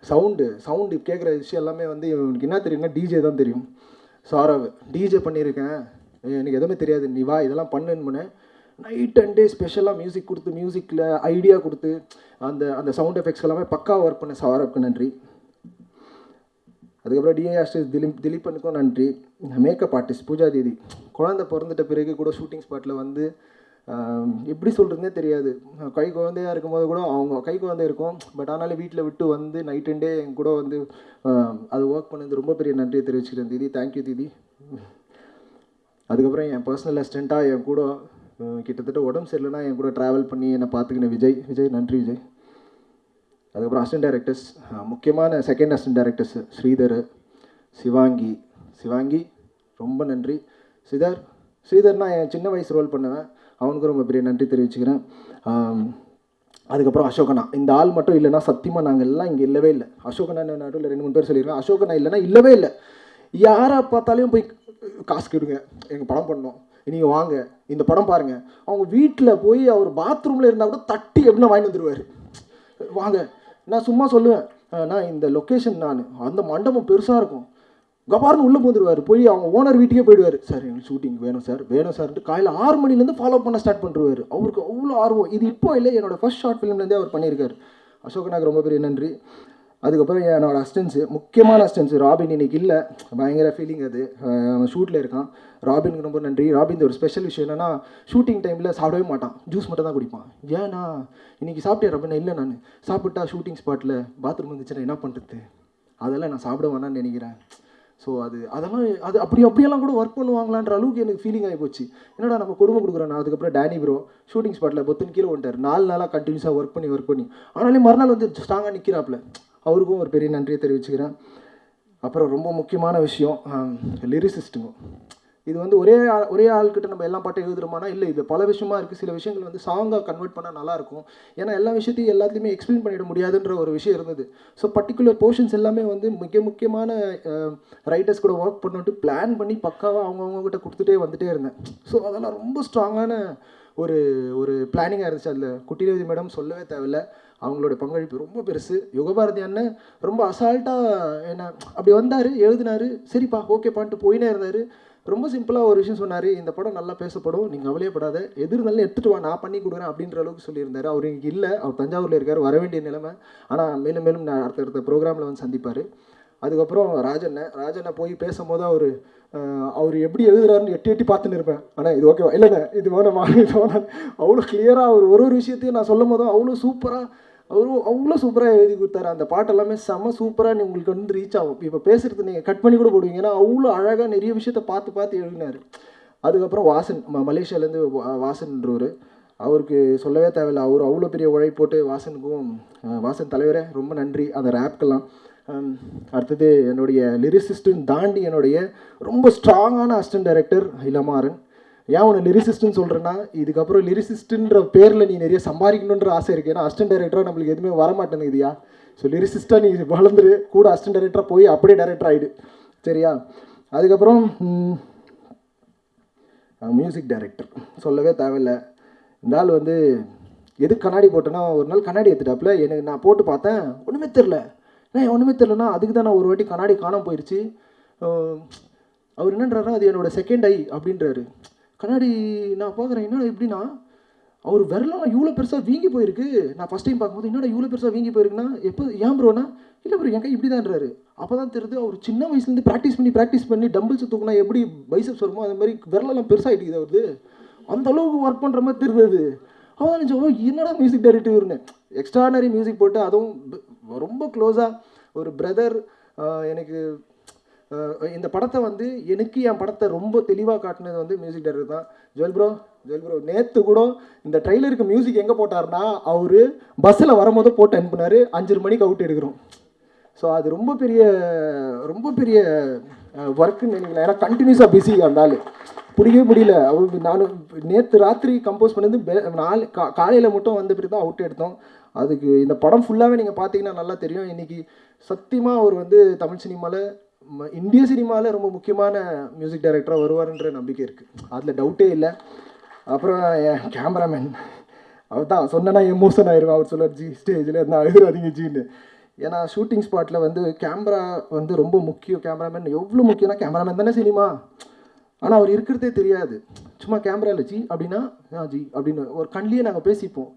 சவுண்டு கேட்குற விஷயம் எல்லாமே வந்து இவனுக்கு என்ன தெரியும்னா டிஜே தான் தெரியும். சாரவ் டிஜே பண்ணியிருக்கேன், எனக்கு எதுவுமே தெரியாது, நீ வா இதெல்லாம் பண்ணுன்னு நைட் அண்ட் டே ஸ்பெஷலாக மியூசிக் கொடுத்து மியூசிக்கில் ஐடியா கொடுத்து அந்த சவுண்ட் எஃபெக்ட்ஸ் எல்லாமே பக்காவாக ஒர்க் பண்ண சாரவுக்கு நன்றி. அதுக்கப்புறம் டிஏ ஆர்டிஸ்ட் திலீப்பனுக்கும் நன்றி. மேக்கப் ஆர்டிஸ்ட் பூஜா தீதி, குழந்தை பிறந்துட்ட பிறகு கூட ஷூட்டிங் ஸ்பாட்டில் வந்து எப்படி சொல்கிறதுனே தெரியாது, கை குழந்தையாக இருக்கும்போது கூட அவங்க கை குழந்தை இருக்கும், பட் ஆனாலும் வீட்டில் விட்டு வந்து நைட் அண்ட் டே என் கூட வந்து அது ஒர்க் பண்ணது ரொம்ப பெரிய நன்றியை தெரிவிச்சுக்கிறேன் தீதி, தேங்க்யூ தீதி. அதுக்கப்புறம் என் பர்சனல் அசிஸ்டண்ட்டாக என் கூட கிட்டத்தட்ட உடம்பு சரியில்லைனா என் கூட ட்ராவல் பண்ணி என்னை பார்த்துக்கினேன் விஜய் நன்றி விஜய். அதுக்கப்புறம் அசிஸ்டன்ட் டைரக்டர்ஸ், முக்கியமான second assistant directors Sridhar, Shivangi ரொம்ப நன்றி. ஸ்ரீதர்னா என் சின்ன வயசு ரோல் பண்ணுவேன், அவனுக்கும் ரொம்ப பெரிய நன்றி தெரிவிச்சுக்கிறேன். அதுக்கப்புறம் அசோகனா, இந்த ஆள் மட்டும் இல்லைன்னா சத்தியமாக நாங்கள் எல்லாம் இங்கே இல்லவே இல்லை. அசோகனா நடுவில் 2-3 பேர் சொல்லியிருக்கேன். அசோகனா இல்லைன்னா இல்லவே இல்லை. யாரை பார்த்தாலையும் போய் காசு கேடுங்க, எங்கள் படம் பண்ணோம், நீங்கள் வாங்க இந்த படம் பாருங்கள். அவங்க வீட்டில் போய் அவர் பாத்ரூமில் இருந்தால் கூட தட்டி எப்படின்னா வாங்கி வந்துடுவார். வாங்க, நான் சும்மா சொல்லுவேன், நான் இந்த லொக்கேஷன் அந்த மண்டபம் பெருசாக இருக்கும், கபார்னு உள்ளே போந்துடுவார். போய் அவங்க ஓனர் வீட்டுக்கே போயிடுவார். சார் எங்களுக்கு ஷூட்டிங் வேணும் சார்ன்ட்டு காலையில் 6 மணிலேருந்து ஃபாலோ பண்ண ஸ்டார்ட் பண்ணுறாரு. அவருக்கு அவ்வளோ ஆர்வம். இது இப்போ இல்லை, என்னோடய ஃபர்ஸ்ட் ஷார்ட் ஃபிலிம்லேருந்தே அவர் பண்ணியிருக்காரு. அசோகனாக்கு ரொம்ப பெரிய நன்றி. அதுக்கப்புறம் என்னோடய அசிஸ்டன்ஸு, முக்கியமான அசிஸ்டன்ஸு ராபின் இன்னைக்கு இல்லை, பயங்கர ஃபீலிங் அது, அவன் ஷூட்டில் இருக்கான். ராபினுக்கு ரொம்ப நன்றி. ராபின் ஒரு ஸ்பெஷல் விஷயம் என்னென்னா, ஷூட்டிங் டைமில் சாப்பிடவே மாட்டான், ஜூஸ் மட்டும் தான் குடிப்பான். ஏன்னா இன்றைக்கி சாப்பிட்டேன் ராபின், இல்லை நான் சாப்பிட்டா ஷூட்டிங் ஸ்பாட்டில் பாத்ரூம் வந்துச்சுன்னா என்ன பண்ணுறது, அதெல்லாம் நான் சாப்பிட வேணான்னு நினைக்கிறேன். ஸோ அதெல்லாம் அப்படியெல்லாம் கூட ஒர்க் பண்ணுவாங்களான்ற அளவுக்கு எனக்கு ஃபீலிங் ஆகி போச்சு. என்னடா நம்ம குடும்பம் கொடுக்குறேன். அதுக்கப்புறம் டேனி ப்ரோ ஷூட்டிங் ஸ்பாட்டில் பொத்துன்னு கீழே வந்துட்டார். 4 நாளாக கண்டினியூஸாக ஒர்க் பண்ணி ஆனாலே மறுநாள் வந்து ஸ்ட்ராங்காக நிற்கிறாப்புல. அவருக்கும் ஒரு பெரிய நன்றியை தெரிவிச்சுக்கிறேன். அப்புறம் ரொம்ப முக்கியமான விஷயம், லிரிசிஸ்ட்டுங்க. இது வந்து ஒரே ஆள்கிட்ட நம்ம எல்லா பாட்டும் எழுதுறோமானா இல்லை, இது பல விஷயமா இருக்குது. சில விஷயங்கள் வந்து சாங்காக கன்வெர்ட் பண்ணால் நல்லாயிருக்கும். ஏன்னா எல்லா விஷயத்தையும் எல்லாத்துலேயுமே எக்ஸ்பிளைன் பண்ணிட முடியாதுன்ற ஒரு விஷயம் இருந்தது. ஸோ பர்டிகுலர் போர்ஷன்ஸ் எல்லாமே வந்து முக்கியமான ரைட்டர்ஸ் கூட ஒர்க் பண்ணிட்டு பிளான் பண்ணி பக்காவாக அவங்கவுங்ககிட்ட கொடுத்துட்டே வந்துட்டே இருந்தேன். ஸோ அதெல்லாம் ரொம்ப ஸ்ட்ராங்கான ஒரு பிளானிங்காக இருந்துச்சு. அதில் குட்டிரேவதி மேடம் சொல்லவே தேவையில்லை, அவங்களோட பங்களிப்பு ரொம்ப பெருசு. யுகபாரதி அண்ணன் ரொம்ப அசால்ட்டாக என்ன அப்படி வந்தார், எழுதினார், சரிப்பா ஓகேப்பான்ட்டு போயினே இருந்தார். ரொம்ப சிம்பிளாக ஒரு விஷயம் சொன்னார், இந்த படம் நல்லா பேசப்படும், நீங்கள் கவலையப்படாத, எது இருந்தாலும் எடுத்துகிட்டு வா, நான் பண்ணி கொடுக்குறேன் அப்படின்ற அளவுக்கு சொல்லியிருந்தார். அவர் இங்கே இல்லை, அவர் தஞ்சாவூரில் இருக்கார், வர வேண்டிய நிலைமை. ஆனால் மேலும் நான் அடுத்த ப்ரோக்ராமில் வந்து சந்திப்பார். அதுக்கப்புறம் ராஜண்ணை போய் பேசும்போது அவர் எப்படி எழுதுறாருன்னு எட்டி பார்த்துன்னு இருப்பேன். ஆனால் இது ஓகேவா, இல்லைண்ணே இது வேணாமா, இது வேணாம், அவ்வளோ கிளியராக அவர் ஒரு விஷயத்தையும் நான் சொல்லும் போதும் அவ்வளோ சூப்பராக எழுதி கொடுத்தாரு. அந்த பாட்டு எல்லாமே செம்ம சூப்பராக உங்களுக்கு வந்து ரீச் ஆகும். இப்போ பேசுகிறது நீங்கள் கட் பண்ணி கூட போடுவீங்க, ஏன்னா அவ்வளோ அழகாக நிறைய விஷயத்தை பார்த்து எழுதினார். அதுக்கப்புறம் வாசன், மலேசியாவிலேருந்து வாசன்ன்றவர், அவருக்கு சொல்லவே தேவையில்லை, அவர் அவ்வளோ பெரிய உழைப்பு போட்டு வாசன் தலைவரே ரொம்ப நன்றி அந்த ரேப்க்கெல்லாம். அடுத்தது என்னுடைய லிரிசிஸ்ட்டுன்னு தாண்டி என்னுடைய ரொம்ப ஸ்ட்ராங்கான அசிஸ்டன்ட் டைரக்டர் இளமாறன். ஏன் உன்னை லிரிசிஸ்ட்டுன்னு சொல்கிறேன்னா, இதுக்கப்புறம் லிரிசிஸ்ட்டுன்ற பேரில் நீ நிறைய சம்பாதிக்கணுன்ற ஆசை இருக்குது. ஏன்னா அசிஸ்டன்ட் டைரக்டராக நம்மளுக்கு எதுவுமே வரமாட்டேங்குதுயா. ஸோ லிரிசிஸ்ட்டாக நீ வளர்ந்துரு, கூட அசிஸ்டன்ட் டைரக்டராக போய் அப்படியே டைரக்டர் ஆகிடு, சரியா? அதுக்கப்புறம் மியூசிக் டைரக்டர் சொல்லவே தேவையில்லை. இந்த ஆள் வந்து எதுக்கு கண்ணாடி போட்டேன்னா, ஒரு நாள் கண்ணாடி எடுத்துட்டாப்புல, எனக்கு நான் போட்டு பார்த்தேன், ஒன்றுமே தெரிலனா அதுக்கு தான் நான் ஒரு வாட்டி கண்ணாடி காணாமல் போயிடுச்சு. அவர் என்னன்றாருன்னா, அது என்னோடய செகண்ட் ஐ அப்படின்றாரு. கண்ணாடி நான் பார்க்குறேன், என்னடா எப்படின்னா அவர் விரலாம் இவ்வளோ பெருசாக வீங்கி போயிருக்கு. நான் ஃபஸ்ட் டைம் பார்க்கும்போது என்னடா இவ்வளோ பெருசாக வீங்கி போயிருக்குன்னா, எப்போ ஏன் ப்ரோனா, இல்லை ப்ரோ என் கை இப்படி தான்றாரு. அப்போ தான் தெரியுது அவர் சின்ன வயசுலேருந்து ப்ராக்டிஸ் பண்ணி டம்பிள்ஸ் தூக்குனா எப்படி பைசப்ஸ் வருமோ அது மாதிரி விரலெல்லாம் பெருசாகிட்டு வருது. அந்த அளவுக்கு ஒர்க் பண்ணுற மாதிரி தெரியுது. அவன் நினச்சோம் என்னடா மியூசிக் டைரக்டர்னு. எக்ஸ்ட்ரானரி மியூசிக் போட்டு, அதுவும் ரொம்ப க்ளோஸாக ஒரு பிரதர். எனக்கு இந்த படத்தை வந்து என் படத்தை ரொம்ப தெளிவாக காட்டினது வந்து மியூசிக் டைரக்டர் தான். ஜுவல் ப்ரோ நேற்று கூட இந்த ட்ரெய்லருக்கு மியூசிக் எங்கே போட்டார்னா, அவர் பஸ்ஸில் வரும்போது போட்டு அனுப்புனார். 5:30 மணிக்கு அவுட் எடுக்கிறோம். ஸோ அது ரொம்ப பெரிய ஒர்க்குன்னு நினைக்கிறேன். ஏன்னா கண்டினியூஸாக பிஸி அந்த ஆள், பிடிக்கவே முடியல. நானும் நேற்று ராத்திரி கம்போஸ் பண்ணது காலையில் மட்டும் வந்த பிறகு தான் அவுட் எடுத்தோம். அதுக்கு இந்த படம் ஃபுல்லாகவே நீங்கள் பார்த்தீங்கன்னா நல்லா தெரியும். இன்றைக்கி சத்தியமாக அவர் வந்து தமிழ் சினிமாவில், இந்திய சினிமாவில் ரொம்ப முக்கியமான மியூசிக் டைரக்டராக வருவார்ன்ற நம்பிக்கை இருக்குது, அதில் டவுட்டே இல்லை. அப்புறம் என் கேமராமேன், அவர் தான் சொன்னேன்னா எமோஷன் ஆயிடுவேன். அவர் சொல்லுவார், ஜி ஸ்டேஜில் நான் எழுதுறாதீங்க ஜின்னு. ஏன்னா ஷூட்டிங் ஸ்பாட்டில் வந்து கேமரா வந்து ரொம்ப முக்கியம். கேமராமேன் எவ்வளோ முக்கியம்னா, கேமராமேன் தானே சினிமா, ஆனால் அவர் இருக்கிறதே தெரியாது. சும்மா கேமரா இல்லை ஜி அப்படின்னா ஜி அப்படின்னு ஒரு கண்ணிலேயே நாங்கள் பேசிப்போம்.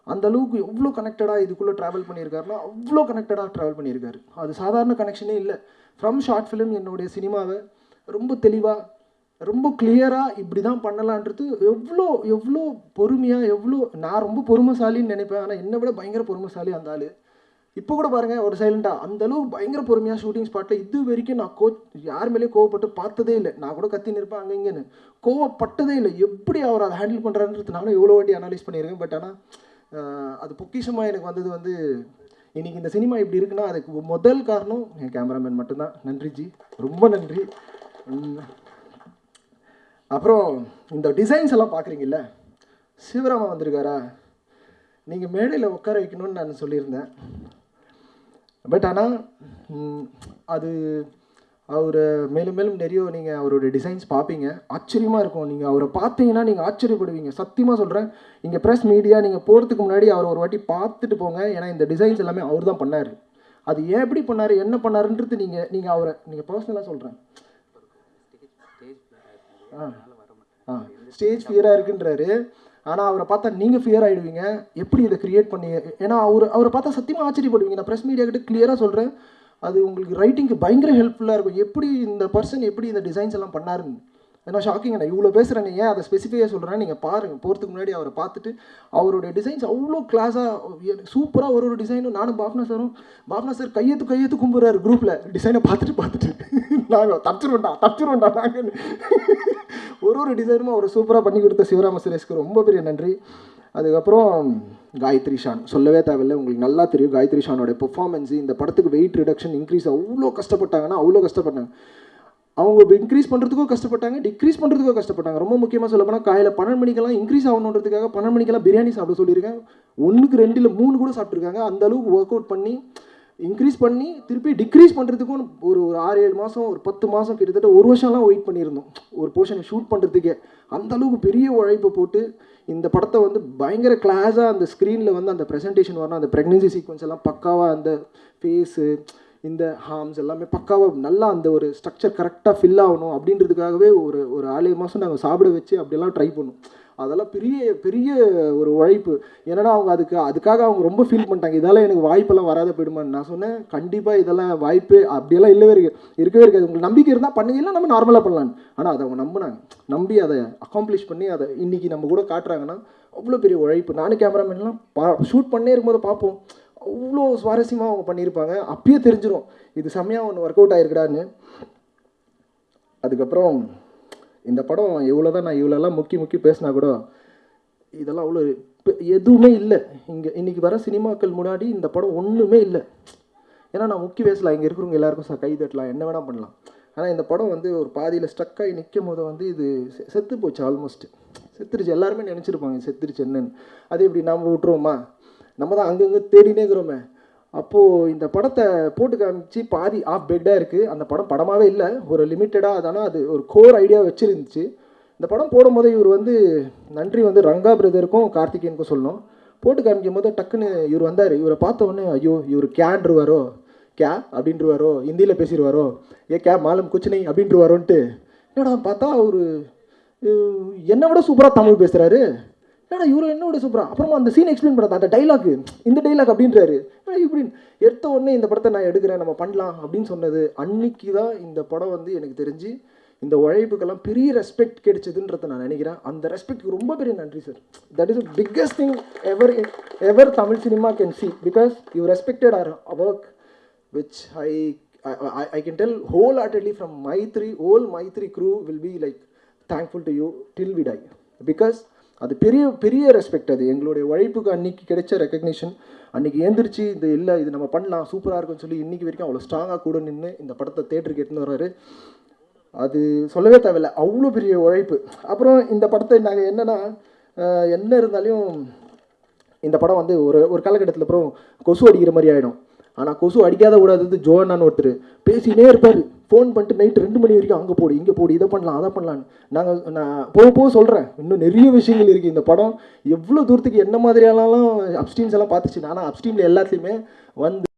அந்த அளவுக்கு எவ்வளோ கனெக்டடாக இதுக்குள்ளே ட்ராவல் பண்ணியிருக்காருன்னா, அவ்வளோ கனெக்டடாக ட்ராவல் பண்ணியிருக்காரு. அது சாதாரண கனெக்ஷனே இல்லை. ஃப்ரம் ஷார்ட் ஃபிலிம் என்னுடைய சினிமாவை ரொம்ப தெளிவாக, ரொம்ப கிளியராக இப்படி தான் பண்ணலான்றது எவ்வளோ பொறுமையாக, நான் ரொம்ப பொறுமைசாலின்னு நினைப்பேன். ஆனால் என்னை விட பயங்கர பொறுமைசாலி அந்த ஆள். இப்போ கூட பாருங்கள், ஒரு சைலண்ட்டாக அந்தளவுக்கு பயங்கர பொறுமையாக ஷூட்டிங் ஸ்பாட்டில் இது வரைக்கும் நான் யார் மேலேயும் கோவப்பட்டு பார்த்ததே இல்லை. நான் கூட கத்தி நிற்பேன் அங்கே இங்கேன்னு, கோவப்பட்டதே இல்லை. எப்படி அவர் அதை ஹேண்டில் பண்ணுறாருன்றது நானும் எவ்வளோ வாட்டி அனலைஸ் பண்ணியிருக்கேன். பட் ஆனால் அது பொக்கிஷமாக எனக்கு வந்தது வந்து இன்றைக்கி இந்த சினிமா இப்படி இருக்குன்னா அதுக்கு முதல் காரணம் என் கேமராமேன் மட்டும்தான். நன்றி ஜி, ரொம்ப நன்றி. அப்புறம் இந்த டிசைன்ஸ் எல்லாம் பார்க்குறீங்கல்ல, சிவராமன் வந்திருக்காரா, நீங்கள் மேடையில் உட்கார வைக்கணும்னு நான் சொல்லியிருந்தேன். பட் ஆனால் அது அவர் மேலும் மேலும் நிறைய நீங்கள் அவரோட டிசைன்ஸ் பார்ப்பீங்க, ஆச்சரியமாக இருக்கும். நீங்கள் அவரை பார்த்தீங்கன்னா நீங்கள் ஆச்சரியப்படுவீங்க. சத்தியமாக சொல்கிறேன், இங்கே ப்ரெஸ் மீடியா நீங்கள் போகிறதுக்கு முன்னாடி அவர் ஒரு வாட்டி பார்த்துட்டு போங்க. ஏன்னா இந்த டிசைன்ஸ் எல்லாமே அவர் தான் பண்ணார். அது ஏன் எப்படி பண்ணார், என்ன பண்ணாருன்றது நீங்கள் அவரை நீங்கள் பர்சனலாக சொல்கிறேன். ஸ்டேஜ் ஃபியராக இருக்குன்றாரு. ஆனால் அவரை பார்த்தா நீங்கள் ஃபியர் ஆகிடுவீங்க. எப்படி இதை க்ரியேட் பண்ணி, ஏன்னா அவரை பார்த்தா சத்தியமாக ஆச்சரியப்படுவீங்க. நான் ப்ரெஸ் மீடியா கிட்ட கிளியராக சொல்கிறேன், அது உங்களுக்கு ரைட்டிங்க்கு பயங்கர ஹெல்ப்ஃபுல்லாக இருக்கும். எப்படி இந்த பர்சன் எப்படி இந்த டிசைன்ஸ் எல்லாம் பண்ணாருன்னு. ஏன்னா ஷாக்கிங். நான் இவ்வளோ பேசுகிறேன், ஏன் அதை ஸ்பெசிஃபிக்காக சொல்கிறேன் நீங்கள் பாருங்கள். போகிறதுக்கு முன்னாடி அவரை பார்த்துட்டு அவருடைய டிசைன்ஸ் அவ்வளோ கிளாஸாக சூப்பராக ஒரு டிசைனும். நானும் பாப்னா சார் கையெத்து கும்பிட்றாரு குரூப்பில் டிசைனை பார்த்துட்டு நாங்கள் தப்பிச்சிருவோண்டா நாங்கள் ஒரு டிசைனும் அவர் சூப்பராக பண்ணி கொடுத்த சிவராம சுரேஷ்க்கு ரொம்ப பெரிய நன்றி. அதுக்கப்புறம் காயத்ரி ஷான் சொல்லவே தேவையில்லை, உங்களுக்கு நல்லா தெரியும். காயத்ரி ஷானோட பெர்ஃபார்மன்ஸு, இந்த படத்துக்கு வெயிட் ரிடக்ஷன் இன்க்ரீஸ் அவ்வளோ கஷ்டப்பட்டாங்க. அவங்க இன்க்ரீஸ் பண்ணுறதுக்கும் கஷ்டப்பட்டாங்க, டிக்ரீஸ் பண்ணுறதுக்கும் கஷ்டப்பட்டாங்க. ரொம்ப முக்கியமாக சொல்ல போனால் காலையில் 12 மணிக்கெல்லாம் இன்க்ரீஸ் ஆகணுன்றதுக்காக 12 மணிக்கெல்லாம் பிரியாணி சாப்பிட சொல்லியிருக்கேன். 1க்கு 2 இல்லை 3 கூட சாப்பிட்ருக்காங்க. அந்த அளவுக்கு ஒர்க் அவுட் பண்ணி இன்க்ரீஸ் பண்ணி திருப்பி டிக்ரீஸ் பண்ணுறதுக்கும் ஒரு 6-7 மாதம், ஒரு 10 மாதம், கிட்டத்தட்ட 1 வருஷம்லாம் வெயிட் பண்ணியிருந்தோம் ஒரு போர்ஷனை ஷூட் பண்ணுறதுக்கே. அந்த அளவுக்கு பெரிய உழைப்பை போட்டு இந்த படத்தை வந்து பயங்கர கிளாஸாக அந்த ஸ்க்ரீனில் வந்து அந்த ப்ரெசன்டேஷன் வரணும். அந்த ப்ரெக்னென்சி சீக்வன்ஸ் எல்லாம் பக்காவாக, அந்த ஃபேஸு, இந்த ஹார்ம்ஸ் எல்லாமே பக்காவாக நல்லா அந்த ஒரு ஸ்ட்ரக்சர் கரெக்டாக ஃபில் ஆகணும் அப்படின்றதுக்காகவே ஒரு 6-7 மாதம் நாங்கள் சாப்பிட வச்சு அப்படியெல்லாம் ட்ரை பண்ணோம். அதெல்லாம் பெரிய ஒரு உழைப்பு. ஏன்னா அவங்க அதுக்காக அவங்க ரொம்ப ஃபீல் பண்ணிட்டாங்க, இதெல்லாம் எனக்கு வாய்ப்பெல்லாம் வராத போயிடுமான்னு. நான் சொன்னேன், கண்டிப்பாக இதெல்லாம் வாய்ப்பு அப்படியெல்லாம் இருக்கவே இருக்காது. உங்களுக்கு நம்பிக்கை இருந்தால் பண்ணுங்கன்னா நம்ம நார்மலாக பண்ணலான்னு. ஆனால் அதை அவங்க நம்பி அதை அக்காம்ப்ளிஷ் பண்ணி அதை இன்றைக்கி நம்ம கூட காட்டுறாங்கன்னா அவ்வளோ பெரிய உழைப்பு. நானும் கேமராமேன்லாம் ஷூட் பண்ணே இருக்கும்போது பார்ப்போம், அவ்வளோ சுவாரஸ்யமாக அவங்க பண்ணியிருப்பாங்க. அப்பயே தெரிஞ்சிடும் இது செம்மையாக ஒன்று ஒர்க் அவுட் ஆகிருக்கடான்னு. அதுக்கப்புறம் இந்த படம் நான் இவ்வளோலாம் முக்கி பேசினா கூட இதெல்லாம் அவ்வளோ எதுவுமே இல்லை. இன்றைக்கி வர சினிமாக்கள் முன்னாடி இந்த படம் ஒன்றுமே இல்லை. ஏன்னா நான் முக்கி பேசலாம், இங்கே இருக்கிறவங்க எல்லாருக்கும் கை தட்டலாம், என்ன வேணால் பண்ணலாம். ஆனால் இந்த படம் வந்து ஒரு பாதியில் ஸ்டக்காகி நிற்கும் போது வந்து இது செத்து போச்சு, ஆல்மோஸ்ட் செத்துருச்சு. எல்லாருமே நினச்சிருப்பாங்க செத்துருச்சு என்னன்னு. அது இப்படி நம்ம விட்டுருவோமா, நம்ம தான் அங்கங்கே தேடினே இருக்கிறோமே. அப்போது இந்த படத்தை போட்டு காமிச்சு பாதி ஆஃப் பெட்டாக இருக்குது. அந்த படம் படமாகவே இல்லை, ஒரு லிமிட்டடாக. அதனால் அது ஒரு கோர் ஐடியா வச்சுருந்துச்சு. இந்த படம் போடும்போது இவர் வந்து நன்றி வந்து ரங்கா பிரதருக்கும் கார்த்திகேயனுக்கும் சொல்லணும். போட்டு காமிக்கும் போது டக்குன்னு இவர் வந்தார். இவரை பார்த்த உடனே ஐயோ இவர் கேன்றுவாரோ, அப்படின்ட்டுருவாரோ, ஹிந்தியில் பேசிடுவாரோ, மாலம் குச்சினை அப்படின்ட்டுருவாரோன்ட்டு. என்னடா பார்த்தா அவர் என்னை விட சூப்பராக தமிழ் பேசுகிறாரு. ஏன்னா இவரு என்னோட சூப்பராக. அப்புறமா அந்த சீன் எக்ஸ்பிளைன் பண்ணாத, அந்த டைலாக், இந்த டைலாக் அப்படின்றாரு. இப்படின்னு எடுத்த உடனே இந்த படத்தை நான் எடுக்கிறேன், நம்ம பண்ணலாம் அப்படின்னு சொன்னது அன்னைக்கு தான் இந்த படம் வந்து எனக்கு தெரிஞ்சு இந்த உழைப்புக்கெல்லாம் பெரிய ரெஸ்பெக்ட் கிடைச்சதுன்றதை நான் நினைக்கிறேன். அந்த ரெஸ்பெக்ட்க்கு ரொம்ப பெரிய நன்றி sir. That is the biggest thing ever Tamil cinema can see, because you respected our work, which I can tell wholeheartedly from whole Maitri crew will be like thankful to you till we die, because அது பெரிய respect. அது எங்களுடைய உழைப்புக்கு அன்றைக்கி கிடைச்ச recognition. அன்றைக்கி ஏந்திரிச்சு இது நம்ம பண்ணலாம், சூப்பராக இருக்குன்னு சொல்லி இன்றைக்கி வரைக்கும் அவ்வளோ ஸ்ட்ராங்காக கூட நின்று இந்த படத்தை தேட்டருக்கு எடுத்துன்னு வர்றாரு. அது சொல்லவே தேவையில்லை, அவ்வளோ பெரிய உழைப்பு. அப்புறம் இந்த படத்தை நாங்கள் என்ன இருந்தாலும் இந்த படம் வந்து ஒரு காலகட்டத்தில் அப்புறம் கொசு அடிக்கிற மாதிரி ஆகிடும். ஆனால் கொசு அடிக்காத கூடாது ஜோனான்னு ஒருத்தர் பேசினே இருப்பார். ஃபோன் பண்ணிட்டு நைட் 2 மணி வரைக்கும் அங்கே போடு, இங்கே போடு, இதை பண்ணலாம், அதை பண்ணலான்னு. நான் போக சொல்கிறேன், இன்னும் நிறைய விஷயங்கள் இருக்குது. இந்த படம் எவ்வளோ தூரத்துக்கு என்ன மாதிரியானாலும் அப்ஸ்ட்ரீம்ஸ் எல்லாம் பார்த்துச்சு. ஆனால் அப்ஸ்ட்ரீமில் எல்லாத்துலேயுமே வந்து